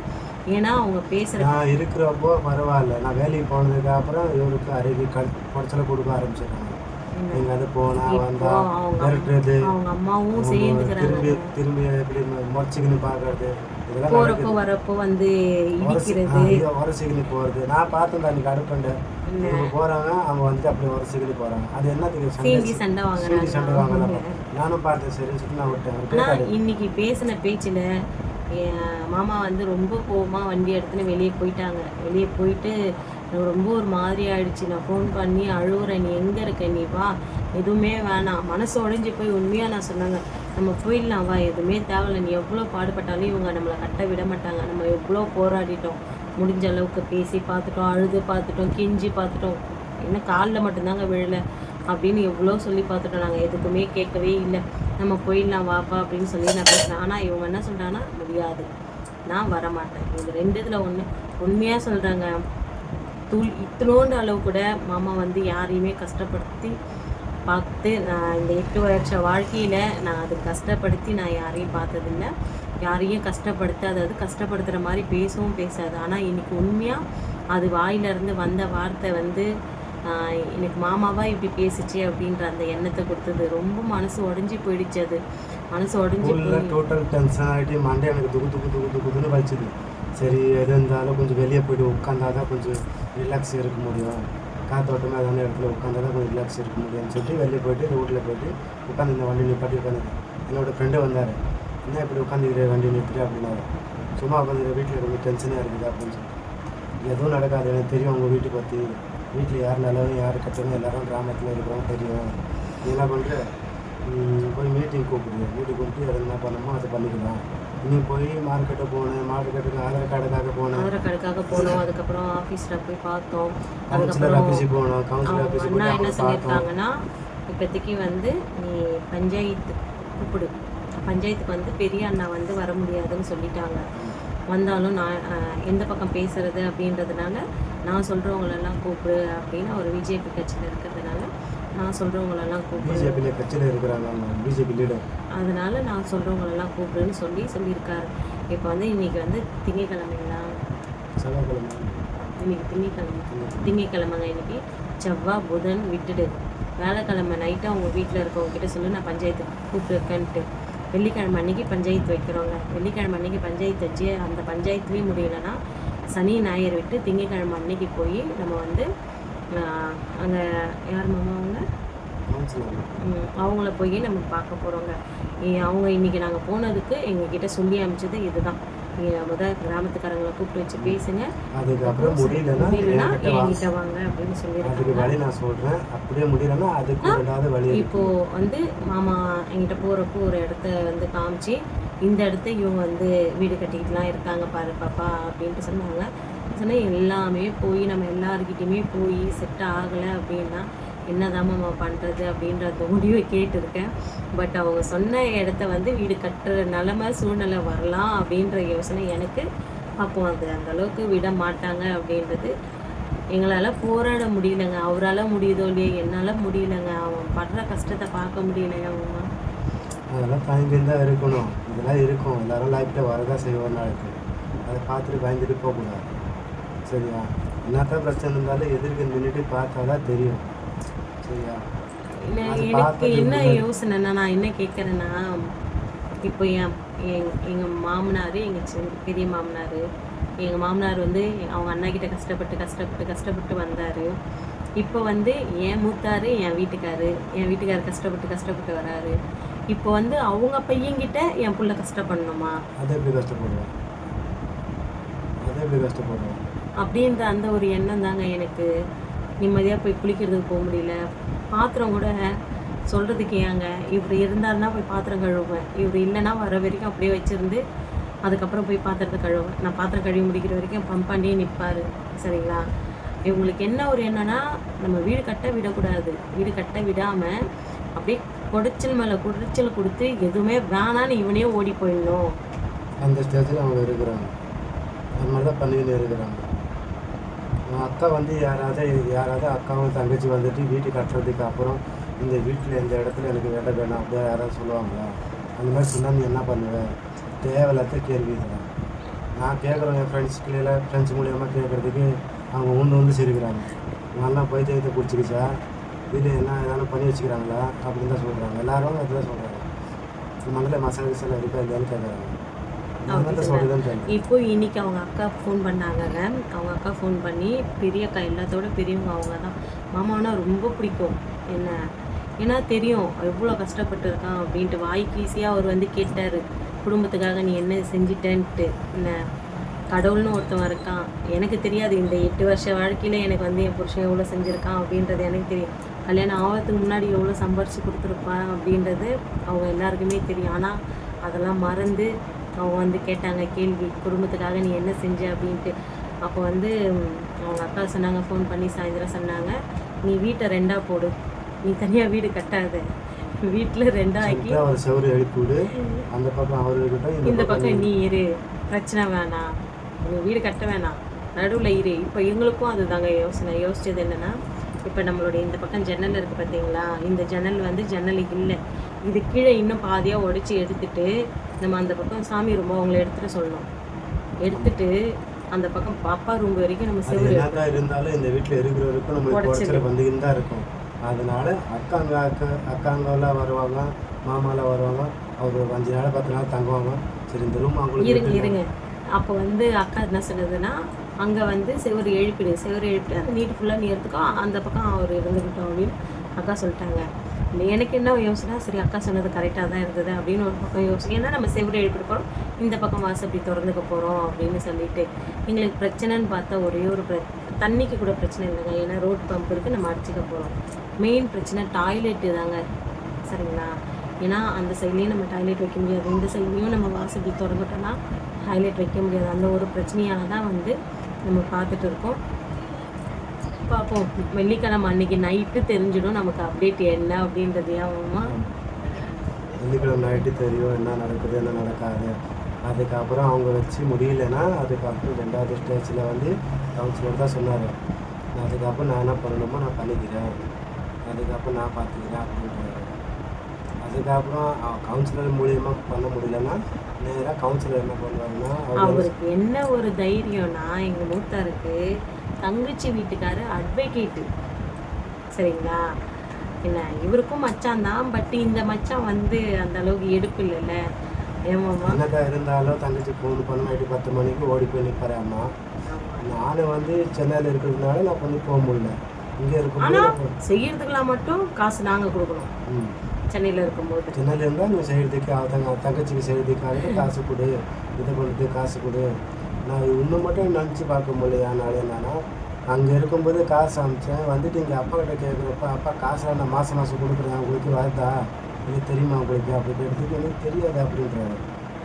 [SPEAKER 1] ஏன்னா அவங்க பேசுகிற
[SPEAKER 2] நான் இருக்கிறப்போ பரவாயில்ல. நான் வேலைக்கு போனதுக்கு அப்புறம் இவருக்கு அருகே குறைச்சலை கொடுக்க ஆரம்பிச்சிடுறாங்க. நீங்கள் அது போனால் வந்தால் விரட்டுறது,
[SPEAKER 1] அவங்க அம்மாவும் சேர்ந்துக்கிறாங்க.
[SPEAKER 2] திரும்பி எப்படி முறைச்சிக்கின்னு பார்க்கறது,
[SPEAKER 1] போகிறப்போ வரப்போ வந்து இடிக்கிறது,
[SPEAKER 2] உரசிக்கின்னு போகிறது. நான் பார்த்தேன் அன்றைக்கி அடுப்பண்டேன். இவங்க போகிறாங்க, அவங்க வந்து அப்படி உரசிக்கின்னு போகிறாங்க. அது என்னத்துக்கு
[SPEAKER 1] சண்டை
[SPEAKER 2] வாங்கலாம். நானும் பார்த்தேன், சரின்னு சொல்லிட்டு நான் விட்டேன்.
[SPEAKER 1] ஆனால் இன்னைக்கு பேசின பேச்சில் என் மாமா வந்து ரொம்ப கோவமாக வண்டி எடுத்துன்னு வெளியே போயிட்டாங்க. வெளியே போயிட்டு எனக்கு ரொம்ப ஒரு மாதிரி ஆயிடுச்சு. நான் ஃபோன் பண்ணி அழுகுறேன், நீ எங்கே இருக்க, நீ வா, எதுவுமே வேணாம். மனசு உடஞ்சி போய் உண்மையாக நான் சொன்னாங்க, நம்ம போயிடலாம் வா, எதுவுமே தேவையில்லை. நீ எவ்வளோ பாடுபட்டாலும் இவங்க நம்மளை கட்ட விட மாட்டாங்க. நம்ம எவ்வளோ போராடிட்டோம், முடிஞ்ச அளவுக்கு பேசி பார்த்துட்டோம், அழுது பார்த்துட்டோம், கெஞ்சி பார்த்துட்டோம், இன்னும் காலில் மட்டும்தாங்க விழலை அப்படின்னு எவ்வளோ சொல்லி பார்த்துட்டோம். நாங்கள் எதுக்குமே கேட்கவே இல்லை. நம்ம போயிடலாம் வாப்பா அப்படின்னு சொல்லி நான் பேசுகிறேன். ஆனால் இவங்க என்ன சொல்கிறாங்கன்னா, முடியாது, நான் வரமாட்டேன். இந்த ரெண்டு இதில் ஒன்று உண்மையாக சொல்கிறாங்க. இத்தனோண்டு அளவு கூட மாமா வந்து யாரையுமே கஷ்டப்படுத்தி பார்த்து, நான் இந்த 8 வருஷ வாழ்க்கையில் நான் அது கஷ்டப்படுத்தி நான் யாரையும் பார்த்ததில்லை. யாரையும் அதாவது கஷ்டப்படுத்துகிற மாதிரி பேசவும் பேசாது. ஆனால் இன்றைக்கி உண்மையாக அது வாயிலிருந்து வந்த வார்த்தை வந்து எனக்கு மாமாவா இப்படி பேசிச்சு அப்படின்ற அந்த எண்ணத்தை கொடுத்தது. ரொம்ப மனசு உடஞ்சி போயிடுச்சு. அது மனசு உடஞ்சி
[SPEAKER 2] டோட்டல் டென்ஷன் ஆகிட்டு மண்டே எனக்கு துக்குன்னு வலிச்சுது. சரி, எது இருந்தாலும் கொஞ்சம் வெளியே போய்ட்டு உட்காந்தா தான் கொஞ்சம் ரிலாக்ஸ் இருக்க முடியும். காத்தோட்டமாக அதான இடத்துல உட்காந்தா தான் கொஞ்சம் ரிலாக்ஸ் இருக்க முடியும்னு சொல்லிட்டு வெளியே போய்ட்டு ரோட்டில் போய்ட்டு உட்காந்து இந்த வண்டி நிப்பாட்டி உட்காந்து என்னோடய ஃப்ரெண்டு வந்தார். என்ன இப்படி உட்காந்துக்கிற வண்டி நிறுத்துட்டு அப்படின்னாரு. சும்மா உட்காந்துக்கிற வீட்டில் ரொம்ப டென்ஷனாக இருக்குது அப்படின்னு சொல்லி. எதுவும் நடக்காது, எனக்கு தெரியும் உங்கள் வீட்டை பற்றி. வீட்டில் யார் நல்லவங்க யார் கட்டணும் எல்லோரும் கிராமத்தில் இருக்கிறவங்க தெரியும். நீ என்ன பண்ணுற, போய் மீட்டிங் கூப்பிடுங்க, வீட்டுக்கு கூப்பிட்டு எது என்ன பண்ணணுமோ அதை பண்ணிக்கலாம். நீ போய் மார்க்கெட்டை போனேன், மார்க்கெட்டுக்கு ஆதார் கார்டுக்காக போனோம்.
[SPEAKER 1] அதுக்கப்புறம் ஆஃபீஸில் போய் பார்த்தோம்.
[SPEAKER 2] கவுன்சிலர் ஆஃபீஸுக்கு போனோம். கவுன்சிலர் ஆஃபீஸுக்கு
[SPEAKER 1] அண்ணா என்ன சொல்லியிருக்காங்கன்னா, இப்போதைக்கு வந்து நீ பஞ்சாயத்து கூப்பிடு, பஞ்சாயத்துக்கு வந்து பெரிய அண்ணா வந்து வர முடியாதுன்னு சொல்லிட்டாங்க. வந்தாலும் நான் எந்த பக்கம் பேசுறது அப்படின்றதுனால நான் சொல்கிறவங்களெல்லாம் கூப்பிடு அப்படின்னு அவர் பிஜேபி கட்சியில் இருக்கிறதுனால நான் சொல்கிறவங்களெல்லாம் கூப்பிடு,
[SPEAKER 2] பிஜேபி கட்சியில் இருக்கிறாங்க, பிஜேபி லீடர்,
[SPEAKER 1] அதனால நான் சொல்கிறவங்களெல்லாம் கூப்பிடுன்னு சொல்லியிருக்காரு. இப்போ வந்து இன்றைக்கி வந்து திங்கக்கிழமைங்களா,
[SPEAKER 2] செவ்வாய்க்கிழமை,
[SPEAKER 1] இன்னைக்கு திங்கக்கிழமைங்க. இன்றைக்கி செவ்வாய் புதன் விட்டுடு, வேலைக்கிழமை நைட்டு அவங்க வீட்டில் இருக்கவங்ககிட்ட சொல்லி நான் பஞ்சாயத்து கூப்பிட்டுருக்கேன்ட்டு. வெள்ளிக்கிழமை அன்றைக்கி பஞ்சாயத்து வைக்கிறோங்க. வெள்ளிக்கிழமை அன்றைக்கி பஞ்சாயத்து வச்சு அந்த பஞ்சாயத்துலேயும் முடியலைன்னா சனி ஞாயிறு விட்டு திங்கக்கிழமை அன்றைக்கி போய் நம்ம வந்து அங்கே யார் மாமா அவங்கள போய் நம்ம பார்க்க போகிறோங்க. அவங்க இன்றைக்கி நாங்கள் போனதுக்கு எங்ககிட்ட சொல்லி அனுப்பிச்சது இதுதான். நீங்கள் கிராமத்துக்காரங்களை கூப்பிட்டு வச்சு பேசுங்க,
[SPEAKER 2] அதுக்கப்புறம் முடியலன்னா
[SPEAKER 1] என்கிட்ட வாங்க அப்படின்னு
[SPEAKER 2] சொல்லியிருக்காங்க.
[SPEAKER 1] இப்போது வந்து மாமா என்கிட்ட போகிறப்போ ஒரு இடத்த வந்து காமிச்சு, இந்த இடத்த இவங்க வந்து வீடு கட்டிக்கிட்டுலாம் இருக்காங்க பாரு பாப்பா அப்படின்ட்டு சொன்னாங்க. சொன்னால் எல்லாமே போய் நம்ம எல்லாருக்கிட்டையுமே போய் செட் ஆகலை அப்படின்னா என்னதான் நம்ம பண்ணுறது அப்படின்ற முடிவை கேட்டிருக்கேன். பட் அவங்க சொன்ன இடத்த வந்து வீடு கட்டுற சூழ்நிலை வரலாம் அப்படின்ற யோசனை எனக்கு. அப்போ அது அந்தளவுக்கு விட மாட்டாங்க அப்படின்றது எங்களால் போராட முடியலங்க. அவரால் முடியுதோ இல்லையோ, என்னால் முடியலங்க. அவன் படுற கஷ்டத்தை பார்க்க முடியலையா அவங்க.
[SPEAKER 2] அதெல்லாம் தாங்கி தான் இருக்கணும். இதெல்லாம் இருக்கும், எல்லாரும் லைஃப்பில் வரதான் செய்வோம் நாளைக்கு. அதை பார்த்துட்டு பயந்துட்டு போகக்கூடாது. சரியா? என்னத்தான் பிரச்சனை இருந்தாலும் எதிர்க்கு நின்றுட்டு பார்த்தா தான் தெரியும். சரியா?
[SPEAKER 1] எனக்கு என்ன யோசனைன்னா, நான் என்ன கேட்குறேன்னா, இப்போ எங்கள் மாமனார், எங்கள் பெரிய மாமனார், எங்கள் மாமனார் வந்து அவங்க அண்ணா கிட்ட கஷ்டப்பட்டு வந்தார். இப்போ வந்து என் மூத்தார், என் வீட்டுக்கார் கஷ்டப்பட்டு வராரு. இப்போ வந்து அவங்க பையன்கிட்ட என் புள்ள கஷ்டப்படணுமா?
[SPEAKER 2] அதை எப்படி கஷ்டப்படுவேன்
[SPEAKER 1] அப்படின்ற அந்த ஒரு எண்ணம் தாங்க எனக்கு. நிம்மதியாக போய் குளிக்கிறதுக்கு போக முடியல. பாத்திரம் கூட சொல்கிறதுக்கு ஏங்க, இவர் இருந்தாருன்னா போய் பாத்திரம் கழுவுவேன். இவர் இல்லைன்னா வர வரைக்கும் அப்படியே வச்சுருந்து அதுக்கப்புறம் போய் பாத்திரத்தை கழுவுவேன். நான் பாத்திரம் கழுவி முடிக்கிற வரைக்கும் பம்பாண்டியே நிற்பார். சரிங்களா? இவங்களுக்கு என்ன ஒரு என்னன்னா, நம்ம வீடு கட்ட விடக்கூடாது. வீடு கட்ட விடாமல் அப்படியே குடைச்சல் மேலே குடைச்சல் கொடுத்து எதுவுமே வேணான்னு இவனே ஓடி போயிடணும்.
[SPEAKER 2] அந்த ஸ்டேஜில் அவங்க இருக்கிறாங்க. அந்த மாதிரி தான் பண்ணிக்கிட்டு இருக்கிறாங்க. அக்கா வந்து யாராவது அக்காவும் தங்கச்சி வந்துட்டு வீட்டு கட்டுறதுக்கு அப்புறம் இந்த வீட்டில் எந்த இடத்துல எனக்கு இடம் வேணும் அப்படியே யாராவது சொல்லுவாங்களா? அந்த மாதிரி சொன்னால் நீ என்ன பண்ணுவேன்? தேவையில்லாத கேள்வி இதெல்லாம். நான் கேட்குறேன், என் ஃப்ரெண்ட்ஸ் மூலியமாக கேட்குறதுக்கு அவங்க ஒன்று சிரிக்கிறாங்க. நல்லா போய் தேய்த்த பிடிச்சிக்கிச்சா, வீடு எதனா பண்ணி வச்சுக்கிறாங்களா அப்படின்னு தான் சொல்கிறாங்க. எல்லாரும் அதுதான் சொல்கிறாங்க. மங்கள மசாலா கிசாலா இருக்கா இல்லையான்னு கேட்குறாங்க.
[SPEAKER 1] இப்போ இன்னைக்கு அவங்க அக்கா ஃபோன் பண்ணாங்கங்க. அவங்க அக்கா ஃபோன் பண்ணி, பெரிய அக்கா எல்லாத்தோட பெரியவங்க அவங்க தான். மாமாவனா ரொம்ப பிடிக்கும் என்ன, ஏன்னா தெரியும் எவ்வளோ கஷ்டப்பட்டு இருக்கான் அப்படின்ட்டு. வாய்க்கு ஈஸியாக அவர் வந்து கேட்டார், குடும்பத்துக்காக நீ என்ன செஞ்சிட்டேன்ட்டு. என்ன கடவுள்னு ஒருத்தவன் இருக்கான், எனக்கு தெரியாது இந்த 8 வருஷ வாழ்க்கையில் எனக்கு வந்து என் புருஷன் எவ்வளோ செஞ்சுருக்கான் அப்படின்றது எனக்கு தெரியும். கல்யாணம் ஆகிறதுக்கு முன்னாடி எவ்வளோ சம்பாரித்து கொடுத்துருப்பான் அப்படின்றது அவங்க எல்லாருக்குமே தெரியும். ஆனால் அதெல்லாம் மறந்து அவங்க வந்து கேட்டாங்க கேள்வி, குடும்பத்துக்காக நீ என்ன செஞ்ச அப்படின்ட்டு. அப்போ வந்து அவங்க அக்கா சொன்னாங்க, ஃபோன் பண்ணி சாயந்தரம் சொன்னாங்க, நீ வீட்டை 2ஆக போடு, நீ தனியாக வீடு கட்டாத, வீட்டில் 2ஆக ஆக்கி
[SPEAKER 2] எழுப்பி விடு, அந்த பக்கம் அவர் இருக்கட்டும்,
[SPEAKER 1] இந்த பக்கம் நீ இரு, பிரச்சனை வேணாம், நீ வீடு கட்ட வேணாம், நடுவில் இரு. இப்போ எங்களுக்கும் அதுதாங்க யோசிச்சது என்னென்னா, இப்போ நம்மளுடைய இந்த பக்கம் ஜன்னல் இருக்குது பார்த்தீங்களா, இந்த ஜன்னல் வந்து ஜன்னல் இல்லை, இது கீழே இன்னும் பாதியாக உடச்சி எடுத்துட்டு நம்ம அந்த பக்கம் சாமி ரூம் அவங்கள எடுத்துகிட்டு சொல்லணும். எடுத்துட்டு அந்த பக்கம் பாப்பா ரூம் வரைக்கும் நம்ம செவ்வறு
[SPEAKER 2] இருந்தாலும் இந்த வீட்டில் இருக்கிறவருக்கும் நம்ம உடச்சல் வந்துக்கிட்டு தான் இருக்கும். அதனால அக்காங்கெல்லாம் வருவாங்க, மாமாலாம் வருவாங்க, அவர் ஒரு 5 நாள் 10 நாள் தங்குவாங்க. சரி இந்த ரூம் அவங்களுக்கு
[SPEAKER 1] இருங்க. அப்போ வந்து அக்கா என்ன சொன்னதுன்னா, அங்கே வந்து செவ்வறு எழுப்பிட்டு அந்த நீட்டு ஃபுல்லாக நீ எடுத்துக்கோ, அந்த பக்கம் அவர் இருந்துக்கிட்டோம் அப்படின்னு அக்கா சொல்லிட்டாங்க. எனக்கு என்ன யோசனை, சரி அக்கா சொன்னது கரெக்டாக தான் இருந்தது அப்படின்னு ஒரு பக்கம் யோசனை. ஏன்னா நம்ம செவ்வறு எழுப்பிட்டு போகிறோம், இந்த பக்கம் வாசப்படி திறந்துக்க போகிறோம் அப்படின்னு சொல்லிட்டு. எங்களுக்கு பிரச்சனைன்னு பார்த்தா ஒரே ஒரு தண்ணிக்கு கூட பிரச்சனை இல்லைங்க. ஏன்னா ரோட் பம்ப் இருக்குது, நம்ம அடிச்சிக்க போகிறோம். மெயின் பிரச்சனை டாய்லெட்டு தாங்க. சரிங்களா? ஏன்னா அந்த சைட்லேயும் நம்ம டாய்லெட் வைக்க முடியாது, இந்த சைட்லேயும் நம்ம வாசப்படி திறந்துட்டோன்னா டாய்லெட் வைக்க முடியாது. அந்த ஒரு பிரச்சனையால் தான் வந்து நம்ம பார்த்துட்டு இருக்கோம். பார்ப்போம், வெள்ளிக்கிழமை அன்னைக்கு நைட்டு தெரிஞ்சிடும் நமக்கு அப்டேட் என்ன அப்படின்றது. ஏமா
[SPEAKER 2] வெள்ளிக்கிழமை நைட்டு தெரியும் என்ன நடக்குது என்ன நடக்காது. அதுக்கப்புறம் அவங்க வச்சு முடியலன்னா அதுக்கப்புறம் 2வது ஸ்டேஜில் வந்து கவுன்சிலர் தான் சொன்னார், அதுக்கப்புறம் நான் என்ன பண்ணணுமோ நான் பண்ணிக்கிறேன், அதுக்கப்புறம் நான் பார்த்துக்கிறேன் அப்படின்றாரு. அதுக்கப்புறம் கவுன்சிலர் மூலியமாக பண்ண முடியலன்னா நேராக கவுன்சிலர் என்ன பண்ணுவாருன்னா,
[SPEAKER 1] அவருக்கு என்ன ஒரு தைரியம்னா, எங்கள் மூத்தாருக்கு தங்கச்சி வீட்டுக்காரர் அட்வொகேட்டு. சரிங்களா? என்ன இவருக்கும் மச்சான் தான், பட் இந்த மச்சான் வந்து அந்த அளவுக்கு எடுப்பு இல்லைல்ல. ஏமாம்மா
[SPEAKER 2] என்னதான் இருந்தாலும் தங்கச்சி ஃபோன் பண்ண நைட்டு 10 மணிக்கு ஓடி போய் நிற்பாரு அம்மா. நானும் வந்து சென்னையில் இருக்கிறதுனால நான் பண்ணி போக முடியல. இங்கே
[SPEAKER 1] இருக்கும் செய்யறதுக்கெல்லாம் மட்டும் காசு நாங்கள் கொடுக்கணும். சென்னையில் இருக்கும்போது
[SPEAKER 2] சென்னையில் இருந்தால் நீ செய்கிறதுக்கு தங்கச்சிக்கு செய்கிறதுக்காக காசு கொடு, இதை பண்ணுறதுக்கு காசு கொடு. நான் இன்னும் மட்டும் நினச்சி பார்க்க முடியல. அதனால என்னன்னா, அங்கே இருக்கும்போது காசு அனுப்பிச்சேன், வந்துட்டு இங்கே அப்பா கிட்ட கேட்குறப்ப, அப்பா காசெல்லாம் நான் மாதம் கொடுக்குறேன், உங்களுக்கு வருதா, எனக்கு தெரியுமா உங்களுக்கு அப்படி கேட்டதுக்கு எனக்கு தெரியாது அப்படின்றாரு.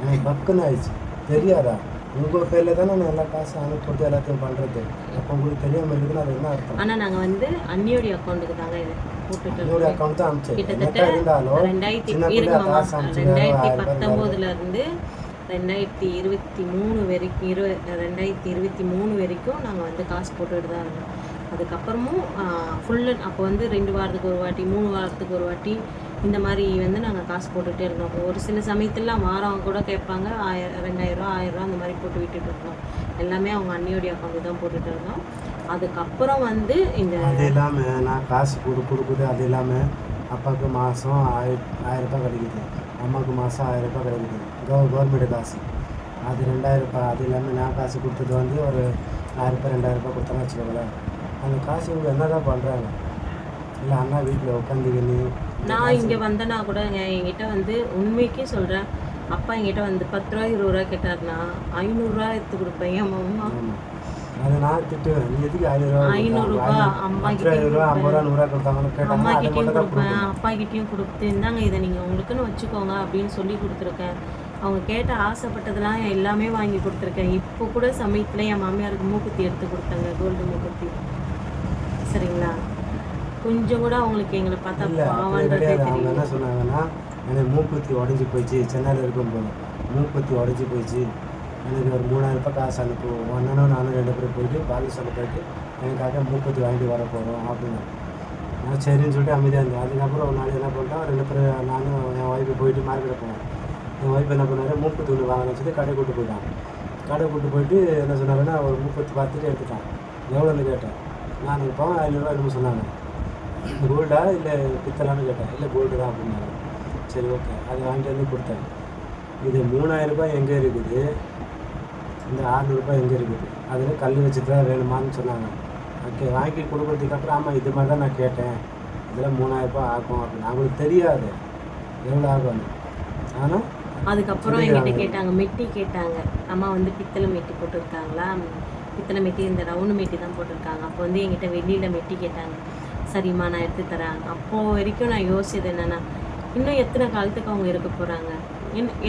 [SPEAKER 2] எனக்கு பக்குன்னு ஆயிடுச்சு. தெரியாதா? உங்கள் பேரில் தானே நான் எல்லா காசு அனுப்பிட்டு எல்லாத்தையும் பண்ணுறது, அப்போ உங்களுக்கு தெரியாமல் இருக்குதுன்னு அது என்ன அர்த்தம்?
[SPEAKER 1] ஆனால் நாங்கள் வந்து அண்ணியோடைய அக்கௌண்ட்டுக்கு தாங்க இது போட்டுட்டு,
[SPEAKER 2] என்னோட அக்கௌண்ட் தான் அனுப்பிச்சேன்.
[SPEAKER 1] கிட்டத்தட்ட
[SPEAKER 2] இருந்தாலும்
[SPEAKER 1] 2019 2023 வரைக்கும் 2023 வரைக்கும் நாங்கள் வந்து காசு போட்டுட்டு தான் இருந்தோம். அதுக்கப்புறமும் ஃபுல்லு அப்போ வந்து 2 வாரத்துக்கு ஒரு வாட்டி 3 வாரத்துக்கு ஒரு வாட்டி இந்த மாதிரி வந்து நாங்கள் காசு போட்டுகிட்டே இருந்தோம். ஒரு சில சமயத்துலலாம் வாரம் கூட கேட்பாங்க, 1000 2000 1000 அந்த மாதிரி போட்டு விட்டுட்டு இருந்தோம். எல்லாமே அவங்க அண்ணியோடைய அக்கௌண்ட்டு தான் போட்டுட்டு இருந்தோம். அதுக்கப்புறம் வந்து இந்த
[SPEAKER 2] அது இல்லாமல் நான் காசு கொடுக்குது, அது இல்லாமல் அப்பாவுக்கு மாதம் 1000 ரூபாய் கிடைக்குது, அம்மாவுக்கு மாதம் 1000 ரூபாய் கிடைக்குது, கவர்மெண்ட் காசு. அது 2000 ரூபாய். அது இல்லாமல் நான் காசு கொடுத்தது வந்து ஒரு 1000 ரூபாய் 2000 ரூபாய் கொடுத்தாங்க வச்சுக்கோங்களேன். அந்த காசு இவங்க என்ன தான் பண்ணுறாங்க? இல்லை அண்ணா வீட்டில் உட்காந்துக்கின்னு
[SPEAKER 1] நான் இங்கே வந்தேன்னா கூட என்கிட்ட வந்து உண்மைக்கே சொல்கிறேன், அப்பா என்கிட்ட வந்து 10 ரூபா 20 ரூபா கேட்டார்னா 500 ரூபா எடுத்து கொடுப்பேன். என் அம்மா
[SPEAKER 2] அதை நான் திட்டுவேன், நீ எதுக்கு
[SPEAKER 1] 500 ரூபா அம்மா
[SPEAKER 2] 50 ரூபா 100 ரூபா கொடுத்தாங்கன்னு கேட்டாங்க.
[SPEAKER 1] அம்மா
[SPEAKER 2] அதை
[SPEAKER 1] கிட்டேயும்
[SPEAKER 2] மட்டும் தான்
[SPEAKER 1] கொடுப்பேன்,
[SPEAKER 2] கொடுப்பேன்.
[SPEAKER 1] அப்பா கிட்டேயும் கொடுத்து இந்தாங்க இதை நீங்கள் உங்களுக்குன்னு வச்சுக்கோங்க அப்படின்னு சொல்லி கொடுத்துருக்கேன். அவங்க கேட்ட ஆசைப்பட்டதெல்லாம் எல்லாமே வாங்கி கொடுத்துருக்கேன். இப்போ கூட சமயத்தில் என் மாமியாருக்கு மூக்குத்தி எடுத்து கொடுத்தாங்க, கோல்டு மூக்குத்தி. சரிங்களா? கொஞ்சம் கூட அவங்களுக்கு எங்களை பார்த்தா
[SPEAKER 2] இல்லை அப்படி
[SPEAKER 1] பாவன்றதே
[SPEAKER 2] கிடையாது. அவங்க
[SPEAKER 1] தெரியும்.
[SPEAKER 2] என்ன சொன்னாங்கன்னா, எனக்கு மூக்குத்தி உடஞ்சி போயிடுச்சு, சென்னையில் இருக்கும்போது மூக்குத்தி உடஞ்சி போயிடுச்சு, எனக்கு ஒரு 3000 ரூபாய் காசு அனுப்பு, அண்ணனும் நானும் 2 பேரும் போயிட்டு பாலிஸ்டரில் போயிட்டு எனக்காக மூக்குத்தி வாங்கிட்டு வர போகிறோம் அப்படின்னு. நான் சரின்னு சொல்லிட்டு அமைதியாக இருந்தேன். அதுக்கப்புறம் ஒரு நாள் என்ன பண்ணிட்டோம், 2 பேரும் நானும் என் ஒய்ஃபு போயிட்டு மார்க்கெட்டில் போனேன். என் ஒய்ஃப் என்ன பண்ணாரு, மூக்குத்தி ஒன்று வாங்கணும்னு சொல்லி கடை கூட்டு போயிட்டான். கடை கூட்டு போயிட்டு என்ன சொன்னாங்கன்னா, ஒரு மூக்குத்தி பார்த்துட்டு எடுத்துட்டான். எவ்வளோன்னு கேட்டேன். நான் இப்போ 500 ரூபா என்னமோ சொன்னாங்க. கோல்டா இல்லை பித்தலான்னு கேட்டேன். இல்லை கோல்டு தான் அப்படின்னாங்க. சரி ஓகே, அது வாங்கிட்டு வந்து கொடுத்தேன். இது 3000 ரூபாய் எங்கே இருக்குது, இந்த 600 ரூபாய் எங்கே இருக்குது, அதில் கல் வச்சு தான் வேணுமான்னு சொன்னாங்க. ஓகே, வாங்கி கொடுக்குறதுக்கப்புறம் ஆமாம் இது மாதிரி தான் நான் கேட்டேன், இதில் 3000 ரூபாய் ஆகும் அப்படின்னு. அவங்களுக்கு தெரியாது எவ்வளோ ஆகும்னு. ஆனால்
[SPEAKER 1] அதுக்கப்புறம் என்கிட்ட கேட்டாங்க, மெட்டி கேட்டாங்க. அம்மா வந்து பித்தளை மெட்டி போட்டிருக்காங்களா, பித்தளை மெட்டி இந்த ரவுண்டு மெட்டி தான் போட்டிருக்காங்க. அப்போ வந்து என்கிட்ட வெளியில் மெட்டி கேட்டாங்க. சரிம்மா நான் எடுத்து தரேன். அப்போது வரைக்கும் நான் யோசிச்சது என்னென்னா, இன்னும் எத்தனை காலத்துக்கு அவங்க இருக்க போகிறாங்க.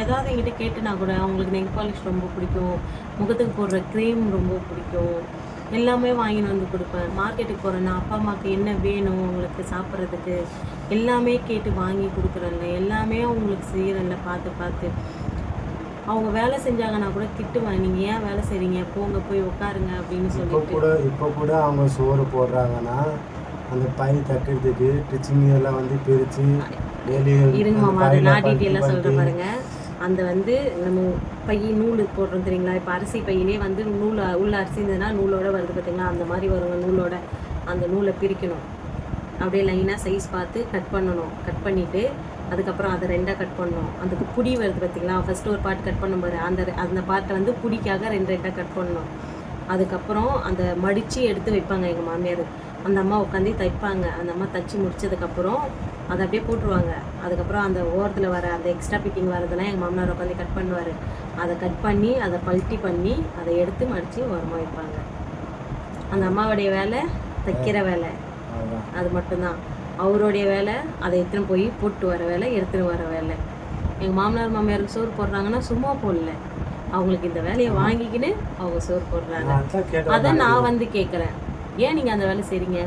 [SPEAKER 1] ஏதாவது என்கிட்ட கேட்டுனா கூட அவங்களுக்கு நெல் பாலிஷ் ரொம்ப பிடிக்கும், முகத்துக்கு போடுற க்ரீம் ரொம்ப பிடிக்கும், எல்லாமே வாங்கின்னு வந்து கொடுப்பேன். மார்க்கெட்டுக்கு போகிறேன்னா அப்பா அம்மாவுக்கு என்ன வேணும் அவங்களுக்கு சாப்பிட்றதுக்கு எல்லாமே கேட்டு வாங்கி கொடுக்குறேன்ல, எல்லாமே அவங்களுக்கு செய்கிறேன்ல பார்த்து பார்த்து. அவங்க வேலை செஞ்சாங்கன்னா கூட திட்டுவேன், நீங்கள் ஏன் வேலை செய்கிறீங்க, போங்க போய் உட்காருங்க அப்படின்னு சொல்லிட்டு.
[SPEAKER 2] இப்போ கூட அவங்க சோறு போடுறாங்கன்னா அந்த பை தைக்கிறதுக்கு டிச்சிங் எல்லாம் வந்து பிரித்து
[SPEAKER 1] இருங்க மாமா, அதை நான் டீட்டெயிலாக சொல்கிறேன் பாருங்க. அந்த வந்து நம்ம பை நூல் போடுறோம் தெரியுங்களா, இப்போ அரிசி பையிலே வந்து நூல் உள்ள அரிசி இருந்ததுன்னா நூலோட வருது பார்த்தீங்களா, அந்த மாதிரி வருங்க. நூலோட அந்த நூலை பிரிக்கணும், அப்படியே லைனாக சைஸ் பார்த்து கட் பண்ணணும். கட் பண்ணிவிட்டு அதுக்கப்புறம் அதை 2ஆக கட் பண்ணணும். அதுக்கு புடி வருது பார்த்தீங்களா, ஃபஸ்ட்டு ஒரு பார்ட் கட் பண்ணும் பாரு, அந்த பார்ட்டை வந்து புடிக்காக 2 கட் பண்ணணும். அதுக்கப்புறம் அந்த மடித்து எடுத்து வைப்பாங்க எங்கள் மாமியார். அந்த அம்மா உட்காந்து தைப்பாங்க. அந்த அம்மா தைச்சி முடிச்சதுக்கப்புறம் அதை அப்படியே போட்டுருவாங்க. அதுக்கப்புறம் அந்த ஓரத்தில் வர அந்த எக்ஸ்ட்ரா ஃபிட்டிங் வரதெல்லாம் எங்கள் மாமனார் உட்காந்து கட் பண்ணுவார். அதை கட் பண்ணி அதை பல்ட்டி பண்ணி அதை எடுத்து மடித்து ஓரமாக வைப்பாங்க. அந்த அம்மாவுடைய வேலை தைக்கிற வேலை, அது மட்டும்தான். அவருடைய வேலை அதை எடுத்துன்னு போய் போட்டு வர வேலை, எடுத்துன்னு வர வேலை. எங்கள் மாமனார் மாமியாருக்கு சோறு போடுறாங்கன்னா சும்மா போடல, அவங்களுக்கு இந்த வேலையை வாங்கிக்கின்னு அவங்க சோறு போடுறாங்க. அதை நான் வந்து கேட்குறேன், ஏன் நீங்கள் அந்த வேலை செய்கிறீங்க,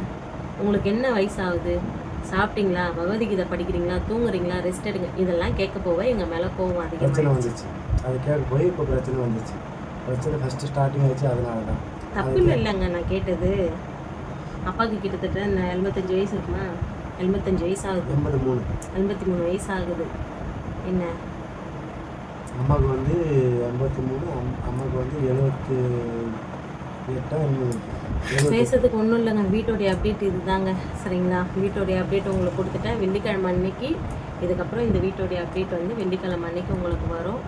[SPEAKER 1] உங்களுக்கு என்ன வயசாகுது, சாப்பிட்டீங்களா, பகவத்கீதை படிக்கிறீங்களா, தூங்குறீங்களா, ரெஸ்ட் எடுங்க, இதெல்லாம் கேட்க போக எங்கள் மேலே கோவம் அதிகமாக
[SPEAKER 2] வந்துச்சு. அது கேட்க போய் இப்போ பிரச்சனை வந்துச்சு. பிரச்சனை ஃபஸ்ட்டு ஸ்டார்டிங் ஆச்சு, அதனால தான்.
[SPEAKER 1] தப்பு இல்லைங்க நான் கேட்டது. அப்பாவுக்கு கிட்டத்தட்ட 75 வயசு இருக்குமா, 85 வயசு ஆகுது, 83 வயசு ஆகுது. என்ன
[SPEAKER 2] அம்மாவுக்கு வந்து 83, அம்மாவுக்கு வந்து 78.
[SPEAKER 1] பேசுறதுக்கு ஒன்றும் இல்லைங்க. வீட்டோடைய அப்டேட் இதுதாங்க. சரிங்களா, வீட்டோடைய அப்டேட் உங்களுக்கு கொடுத்துட்டேன். வெள்ளிக்கிழமை அன்னைக்கு இதுக்கப்புறம் இந்த வீட்டோடைய அப்டேட் வந்து வெள்ளிக்கிழமை அன்னைக்கு உங்களுக்கு வரும்.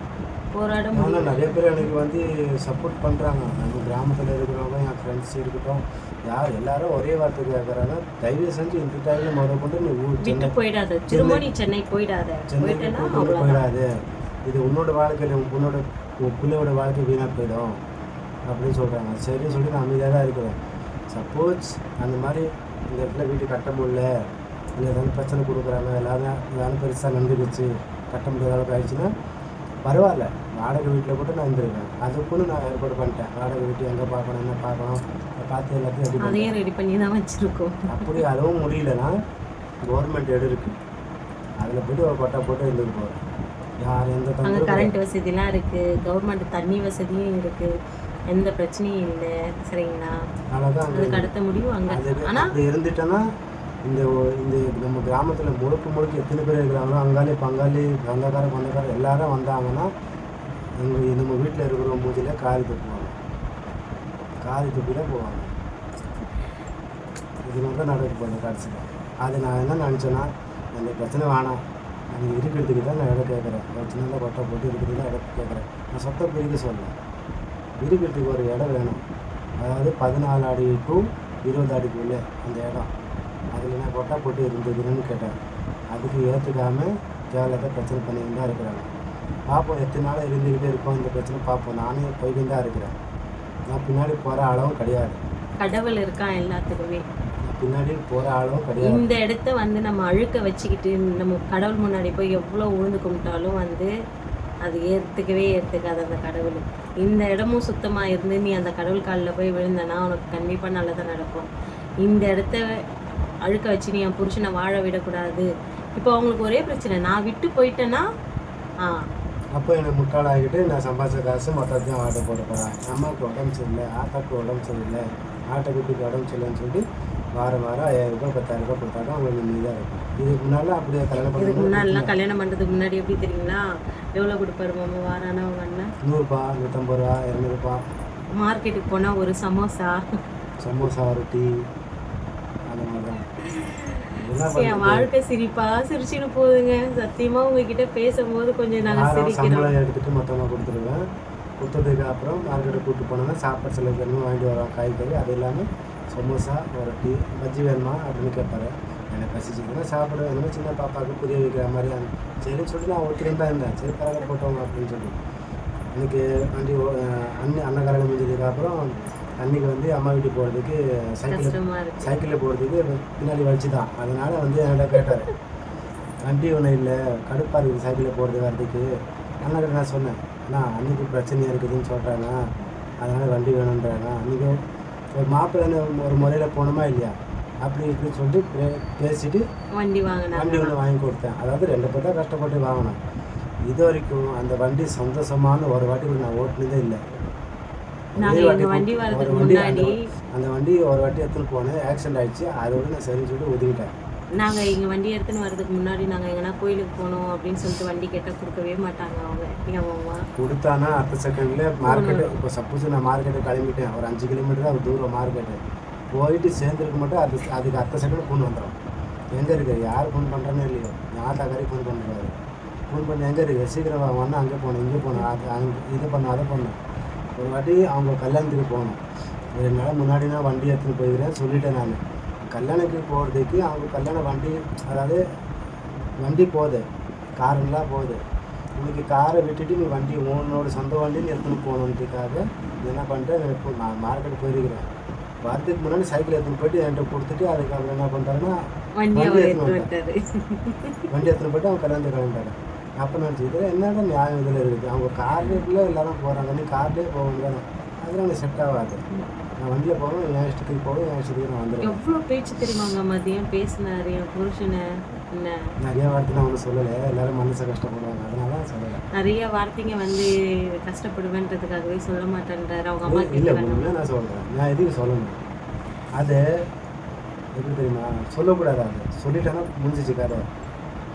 [SPEAKER 1] போராடும்
[SPEAKER 2] நிறைய பேர் எனக்கு வந்து சப்போர்ட் பண்ணுறாங்க. நம்ம கிராமத்தில் இருக்கிறவங்க, என் ஃப்ரெண்ட்ஸ் இருக்கட்டும், யார் எல்லாரும் ஒரே வார்த்தை கேட்குறாங்க, தயவு செஞ்சு இந்த டைமில் முதல் கொண்டு நீ
[SPEAKER 1] விட்டு போயிடாது, திரும்ப நீ சென்னை போயிடாது,
[SPEAKER 2] போயிடாது, இது உன்னோட வாழ்க்கையில் உன் பிள்ளையோட வாழ்க்கை வீணாக போயிடும் அப்படின்னு சொல்கிறாங்க. சரின்னு சொல்லி நான் அமைதியாக தான் இருக்கிறேன். சப்போஸ் அந்த மாதிரி இந்த இடத்துல வீட்டு கட்ட முடியல, இல்லை ஏதாவது பிரச்சனை கொடுக்குறாங்க, எல்லாரும் பெருசாக நடந்துக்கிச்சு, கட்ட முடியாத அளவுக்கு ஆயிடுச்சுன்னா பரவாயில்ல, வாடகை வீட்டில் கூட நான் இருந்திருக்கேன். அதுக்குன்னு நான் ஏற்பாடு பண்ணிட்டேன். வாடகை வீட்டு எங்கே பார்க்கணும், என்ன பார்க்கணும், பார்த்து எல்லாத்தையும்
[SPEAKER 1] அதையும் ரெடி பண்ணி தான் வச்சுருக்கோம்.
[SPEAKER 2] அப்படி அதுவும் முடியலன்னா கவர்மெண்ட் இடம் இருக்குது, அதில் போய்ட்டு ஒரு பட்டா போட்டு இருந்துட்டு போகிறேன். யார் எந்த
[SPEAKER 1] அங்கே கரண்ட் வசதிலாம் இருக்குது, கவர்மெண்ட் தண்ணி வசதியும் இருக்குது, எந்த பிரச்சனையும் இல்லை. சரிங்களா?
[SPEAKER 2] அவ்வளோதான்.
[SPEAKER 1] அதுக்கு அடுத்த முடிவு அங்கே. ஆனால்
[SPEAKER 2] அப்படி இருந்துட்டேன்னா இந்த இந்த நம்ம கிராமத்தில் முழுக்க எத்தனை பேர் இருக்கிறாங்களோ அங்காளி பங்காளி சொந்தக்காரர் எல்லாரும் வந்தாங்கன்னா நம்ம வீட்டில் இருக்கிற மூஞ்சில காரி துப்பியில் போவாங்க. இது மாதிரி தான் நடக்க போகுது கடைசியில். அது நான் என்ன நினச்சேன்னா, அந்த பிரச்சனை வேணாம், எனக்கு இருக்கிறதுக்கு தான் நான் இடம் கேட்குறேன். ஒரு சின்னதாக கொட்டை போட்டு இருக்கிறதுக்கு தான் இடம் கேட்குறேன். நான் சொத்தை பிரிக்க சொல்லலை, இருக்கிறதுக்கு ஒரு இடம் வேணும். அதாவது 14 அடி டு 20 அடிக்குள்ளே அந்த இடம். அதில் நான் கொட்டை போட்டு இருந்ததுன்னு கேட்டேன். அதுக்கு ஏற்றுக்காமல் தேவையில்லாத பிரச்சனை பண்ணிக்கிட்டு தான் இருக்கிறாங்க. பார்ப்போம், எத்தனை நாள் இருந்துக்கிட்டே இருக்கோம் இந்த பிரச்சனை. பார்ப்போம். நானே போய்கிட்டு தான் இருக்கிறேன். நான் பின்னாடி போகிற அளவும் கிடையாது.
[SPEAKER 1] கடவுள் இருக்கான் எல்லாத்துக்குமே.
[SPEAKER 2] பின்னாடி போகிற அளவும் கிடையாது.
[SPEAKER 1] இந்த இடத்த வந்து நம்ம அழுக்க வச்சுக்கிட்டு நம்ம கடவுள் முன்னாடி போய் எவ்வளோ உழுந்து கும்பிட்டாலும் வந்து அது ஏற்றுக்காது அந்த கடவுள். இந்த இடமும் சுத்தமாக இருந்து நீ அந்த கடவுள் காலில் போய் விழுந்தனா உனக்கு கண்டிப்பாக நல்லதாக நடக்கும். இந்த இடத்த அழுக்க வச்சு நீ என் புருஷனை வாழ விடக்கூடாது. இப்போ அவங்களுக்கு ஒரே பிரச்சனை, நான் விட்டு போயிட்டேன்னா
[SPEAKER 2] அப்போ எனக்கு முட்டாளாகிட்டு நான் சம்பாதிச்ச காசு மொத்தத்தையும் ஆட்டோ போட போகிறேன். அம்மாவுக்கு உடம்பு சரியில்லை, ஆட்டாவுக்கு உடம்பு சரியில்லை, ஆட்டை குட்டிக்கு உடம்பு சரியில்லைன்னு சொல்லிட்டு வாரம் 5000 ரூபாய் 10,000 ரூபாய் கொடுத்தாலும் அவங்களுக்கு நீதாக இருக்கும். இதுக்கு முன்னாடி அப்படியே
[SPEAKER 1] கல்யாணம் பண்ணுறதுக்கு முன்னாடி எப்படி தெரியுங்களா, எவ்வளோ கொடுப்பாரு மாமா வாரானா அவங்க அண்ணன்?
[SPEAKER 2] 100 ரூபா, 150 ரூபா, 200 ரூபா.
[SPEAKER 1] மார்க்கெட்டுக்கு போனால் ஒரு சமோசா,
[SPEAKER 2] ஒரு டீ, அந்த மாதிரி தான்.
[SPEAKER 1] என் வாழ்க்கை சிரிச்சுன்னு போகுதுங்க. சத்தியமா உங்ககிட்ட பேசும்போது கொஞ்சம் நாங்கள் சிரிக்கிறோம்.
[SPEAKER 2] சம்பளம் எடுத்துட்டு மொத்தமாக கொடுத்துருவேன். கொடுத்ததுக்கு அப்புறம் மார்க்கெட்டை கூப்பிட்டு போனோன்னா சாப்பாடு செலவு வேணுமோ வாங்கிட்டு வரோம், காய்கறி. அது இல்லாமல் சமோசா, ஒரு டீ, பஜ்ஜி வேணுமா அப்படின்னு கேட்பாரு. எனக்கு பசிச்சுன்னா சாப்பிட வேணுமோ, சின்ன பாப்பாவுக்கு புரிய வைக்கிற மாதிரி. சரின்னு சொல்லிட்டு நான் ஒருத்தரும் தான் இருந்தேன். சரி பரவாயில்ல போட்டோம் அப்படின்னு சொல்லி. எனக்கு வண்டி அண்ணன் கல்யாணம் முடிஞ்சதுக்கப்புறம் அன்றைக்கி வந்து அம்மா வீட்டுக்கு போகிறதுக்கு சைக்கிளில் போகிறதுக்கு பின்னாடி வச்சு தான். அதனால் வந்து என்கிட்ட கேட்டார், வண்டி ஒன்றும் இல்லை, கடுப்பாக இருக்குது சைக்கிளில் போகிறது வரதுக்கு. அண்ணாக்கிட்ட நான் சொன்னேன், அண்ணா அன்றைக்கி பிரச்சனையாக இருக்குதுன்னு சொல்கிறாங்க, அதனால் வண்டி வேணுன்றாங்க. அன்றைக்கி ஒரு மாப்பிள்ளை ஒரு முறையில் போகணுமா இல்லையா அப்படி இப்படின்னு சொல்லிட்டு பேசிட்டு வண்டி ஒன்று வாங்கி கொடுத்தேன். அதாவது 2 பேர் தான் கஷ்டப்பட்டு வாங்கினேன். இது வரைக்கும் அந்த வண்டி சந்தோஷமான ஒரு வாட்டி நான் ஓட்டுனதே இல்லை. அந்த வண்டி ஒரு வாட்டி எடுத்துன்னு போனேன், ஆக்சிடென்ட் ஆகிடுச்சு. அதோட நான் சரின்னு சொல்லிட்டு ஒதுக்கிட்டேன்.
[SPEAKER 1] நாங்கள் இங்கே வண்டி எடுத்துன்னு வரதுக்கு முன்னாடி நாங்கள் எங்கன்னா கோயிலுக்கு போகணும் அப்படின்னு சொல்லிட்டு வண்டி கேட்டால் கொடுக்கவே மாட்டாங்க அவங்க.
[SPEAKER 2] கொடுத்தானா அடுத்த செகண்டில் மார்க்கெட்டு, இப்போ சப்போஸ் நான் மார்க்கெட்டு கிளம்பிட்டேன், ஒரு 5 கிலோமீட்டர் தான் தூரம் மார்க்கெட்டு போயிட்டு சேர்ந்துருக்க மட்டும் அதுக்கு அடுத்த செகண்ட் ஃபோன் வந்துடும். எங்கே இருக்குது, யார் ஃபோன் பண்ணுறானே இல்லையோ, ஆத்தாக்காரி ஃபோன் பண்ணுறாரு. ஃபோன் பண்ணி எங்கே இருக்குது, சீக்கிரம் வாங்க, அங்கே போனேன் இங்கே போனேன், இதை பண்ண அதை பண்ணேன். ஒரு வாட்டி அவங்க கல்யாணத்துக்கு போகணும், 2 நாள் முன்னாடி நான் வண்டி எடுத்துன்னு போயிருக்கிறேன் சொல்லிட்டேன். நான் கல்யாணத்துக்கு போகிறதுக்கு அவங்க கல்யாண வண்டி, அதாவது வண்டி போகுது, காரெல்லாம் போகுது. இன்னைக்கு காரை விட்டுட்டு நீ வண்டி உன்னோட சொந்த வண்டின்னு எடுத்துன்னு போகணுன்றதுக்காக என்ன பண்ணிட்டேன், நான் மார்க்கெட் போயிருக்கிறேன். வரதுக்கு முன்னாடி சைக்கிள் எடுத்துன்னு போயிட்டு என்கிட்ட கொடுத்துட்டு அதுக்கப்புறம் என்ன பண்ணுறாங்கன்னா வண்டி எடுத்துன்னு போய்ட்டு அவங்க கல்யாணத்துக்கு கிளம்பிட்டாரு. அப்போ நினச்சி இதில் என்னடா நியாயம் இதில் இருக்குது, அவங்க கார்லேயே எல்லாரும் போகிறாங்க, நீ கார்லேயே போகணும் தானே, அதெல்லாம் எனக்கு செட் ஆகாது. நான் வண்டியில் போகணும், என் இஷ்டத்துக்கு போகும், என் இஷ்டத்துக்கு நான் வந்துடுவேன்.
[SPEAKER 1] எவ்வளோ பேச்சு தெரியுமாங்க மதியம் பேசினார் என் புருஷனை. என்ன
[SPEAKER 2] நிறைய வார்த்தை நான் ஒன்றும் சொல்லலை, எல்லாரும் மனசை கஷ்டப்படுவாங்க, அதனால தான் சொல்லலை.
[SPEAKER 1] நிறைய வார்த்தைங்க வந்து கஷ்டப்படுவேன்றதுக்காகவே சொல்ல மாட்டேன்றாரு அவங்க அம்மா.
[SPEAKER 2] இல்லை ஒன்றுமே நான் சொல்கிறேன், நான் எதுக்கு சொல்லணும், அது எப்படி தெரியுமா, சொல்லக்கூடாது. அது சொல்லிட்டேன்னா முடிஞ்சிச்சு கதை.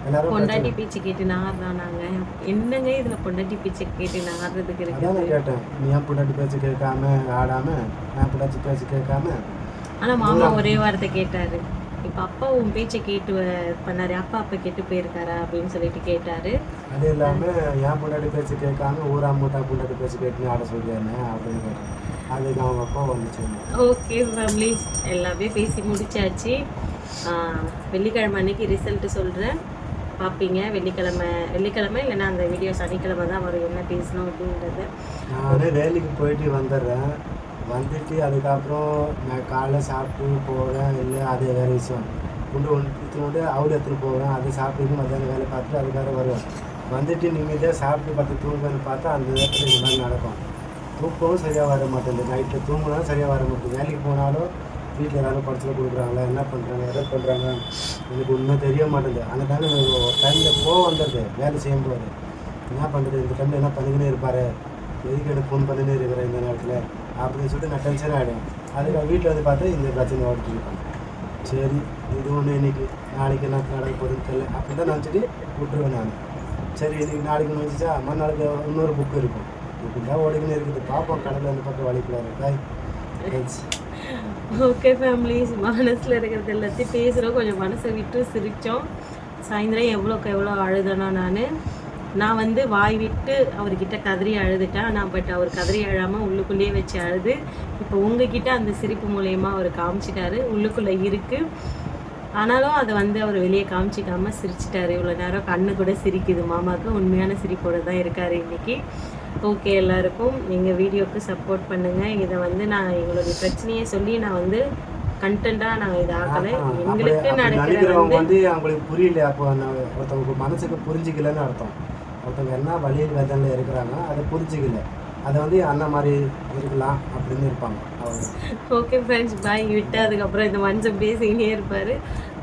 [SPEAKER 2] எல்லாரும்
[SPEAKER 1] பொண்டாட்டி பேச்சு கேட்டு நாடுறானாங்க. என்னங்க இதில் பொண்டாட்டி பேச்சு கேட்டு நாடுறதுக்கு இருக்கு?
[SPEAKER 2] அதான் கேட்டேன், நீ ஏன் பொண்டாட்டி பேச்சு கேட்காம ஆடாமல், நான் பொண்டாட்டி பேச்சு கேட்காம.
[SPEAKER 1] ஆனால் மாமா ஒரே வார்த்தை கேட்டார், இப்போ அப்பா உன் பேச்சை கேட்டு பண்ணாரு, அப்பா கேட்டு போயிருக்காரா அப்படின்னு சொல்லிட்டு கேட்டார்.
[SPEAKER 2] அது இல்லாமல் ஏன் பொண்டாட்டி பேச்சு கேட்காம ஊரா மூட்டா பொண்டாட்டி பேச்சு கேட்டுன்னு ஆட சொல்லியானே அப்படின்னு கேட்டேன். அதுக்கு அவங்க அப்பா வந்துச்சு.
[SPEAKER 1] ஓகே ஃபேமிலிஸ், எல்லாமே பேசி முடிச்சாச்சு. வெள்ளிக்கிழமை அன்னைக்கு ரிசல்ட்டு சொல்கிறேன், பார்ப்பீங்க. வெள்ளிக்கிழமை இல்லைன்னா அந்த வீடியோ சனிக்கிழமை தான் வரும், என்ன பேசணும் அப்படின்றது.
[SPEAKER 2] நானே வேலைக்கு போயிட்டு வந்துடுறேன். வந்துட்டு அதுக்கப்புறம் நான் காலைல சாப்பிட்டு போவேன், இல்லை அது வேறு விஷயம். கொண்டு அவுள் எடுத்துகிட்டு போவேன், அதை சாப்பிட்டு மத்தியானம் வேலை பார்த்துட்டு அதுக்காக வருவேன். வந்துட்டு நிம்மதியாக சாப்பிட்டு பார்த்து தூங்குன்னு பார்த்தா அந்த நேரத்தில் இந்த மாதிரி நடக்கும். தூக்கமும் சரியாக வர மாட்டேங்குது, நைட்டில் தூங்கினாலும் சரியாக வர மாட்டேங்குது. வேலைக்கு போனாலும் வீட்டில் ஏதாவது படத்தில் கொடுக்குறாங்களா, என்ன பண்ணுறாங்க, எதை பண்ணுறாங்க, எனக்கு ஒன்றும் தெரிய மாட்டேங்குது. அந்த டைமில் ஒரு டைமில் கோவம் வந்துடுது வேலை செய்யும்போது. என்ன பண்ணுறது, இந்த டைமில் என்ன பண்ணிக்கினே இருப்பார், எதுக்கு எனக்கு ஃபோன் பண்ணினே இருக்கிறேன் இந்த நேரத்தில் அப்படின்னு சொல்லிட்டு நான் டென்ஷன் ஆகிடுவேன். அதுக்கு வீட்டில் வந்து பார்த்து இந்த பிரச்சனை ஓடிட்டு இருப்பாங்க. சரி இது ஒன்று இன்னைக்கு நாளைக்கு என்ன நடக்க போகுதுன்னு தெரியல அப்படி தான் நினச்சிட்டு விட்டுருவேன் நான். சரி இன்னைக்கு நாளைக்கு முடிஞ்சிச்சா மறுநாளுக்கு இன்னொரு புக்கு இருக்கும். இப்படி தான் ஓடிக்கின்னு இருக்குது. பார்ப்போம் கடலில் அந்த பக்கம் வலிக்கலாம். Bye friends.
[SPEAKER 1] ஓகே ஃபேமிலிஸ், மனசில் இருக்கிறது எல்லாத்தையும் பேசுகிறோம். கொஞ்சம் மனசை விட்டு சிரித்தோம். சாயந்தரம் எவ்வளோக்கு அழுதேனா நான் வந்து வாய் விட்டு அவர்கிட்ட கதறி அழுதுட்டேன். ஆனால் பட் அவர் கதறி அழாமல் உள்ளுக்குள்ளேயே வச்சு அழுது இப்போ உங்ககிட்ட அந்த சிரிப்பு மூலயமா அவர் காமிச்சிட்டாரு. உள்ளுக்குள்ளே இருக்குது, ஆனாலும் அதை வந்து அவர் வெளியே காமிச்சிக்காமல் சிரிச்சிட்டாரு. இவ்வளோ நேரம் கண்ணு கூட சிரிக்குது. மாமாவுக்கு உண்மையான சிரிப்போடு தான் இருக்கார் இன்றைக்கி. ஓகே, எல்லாருக்கும் எங்கள் வீடியோவுக்கு சப்போர்ட் பண்ணுங்கள். இதை வந்து நான் எங்களுடைய பிரச்சனையை சொல்லி நான் வந்து கண்டென்ட்டாக நான் இதை ஆக்கலை. எங்களுக்கு
[SPEAKER 2] நினைக்கிறவங்க வந்து அவங்களுக்கு புரியல. அப்போ ஒருத்தவங்க மனசுக்கு புரிஞ்சிக்கலன்னு அர்த்தம். ஒருத்தவங்க என்ன வழியில் வேதனையில் இருக்கிறாங்க அதை புரிஞ்சிக்கல. அதை வந்து அண்ணா மாதிரி இருக்கலாம் அப்படின்னு இருப்பாங்க.
[SPEAKER 1] ஓகே ஃப்ரெண்ட்ஸ், பாய். விட்டு அதுக்கப்புறம் இந்த மனுஷன் பேசிக்கிட்டே இருப்பார்.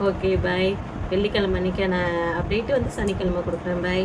[SPEAKER 1] Okay bye. வெள்ளிக்கிழமை அன்றைக்கி நான் அப்டேட்டு வந்து சனிக்கிழமை கொடுக்குறேன். பாய்.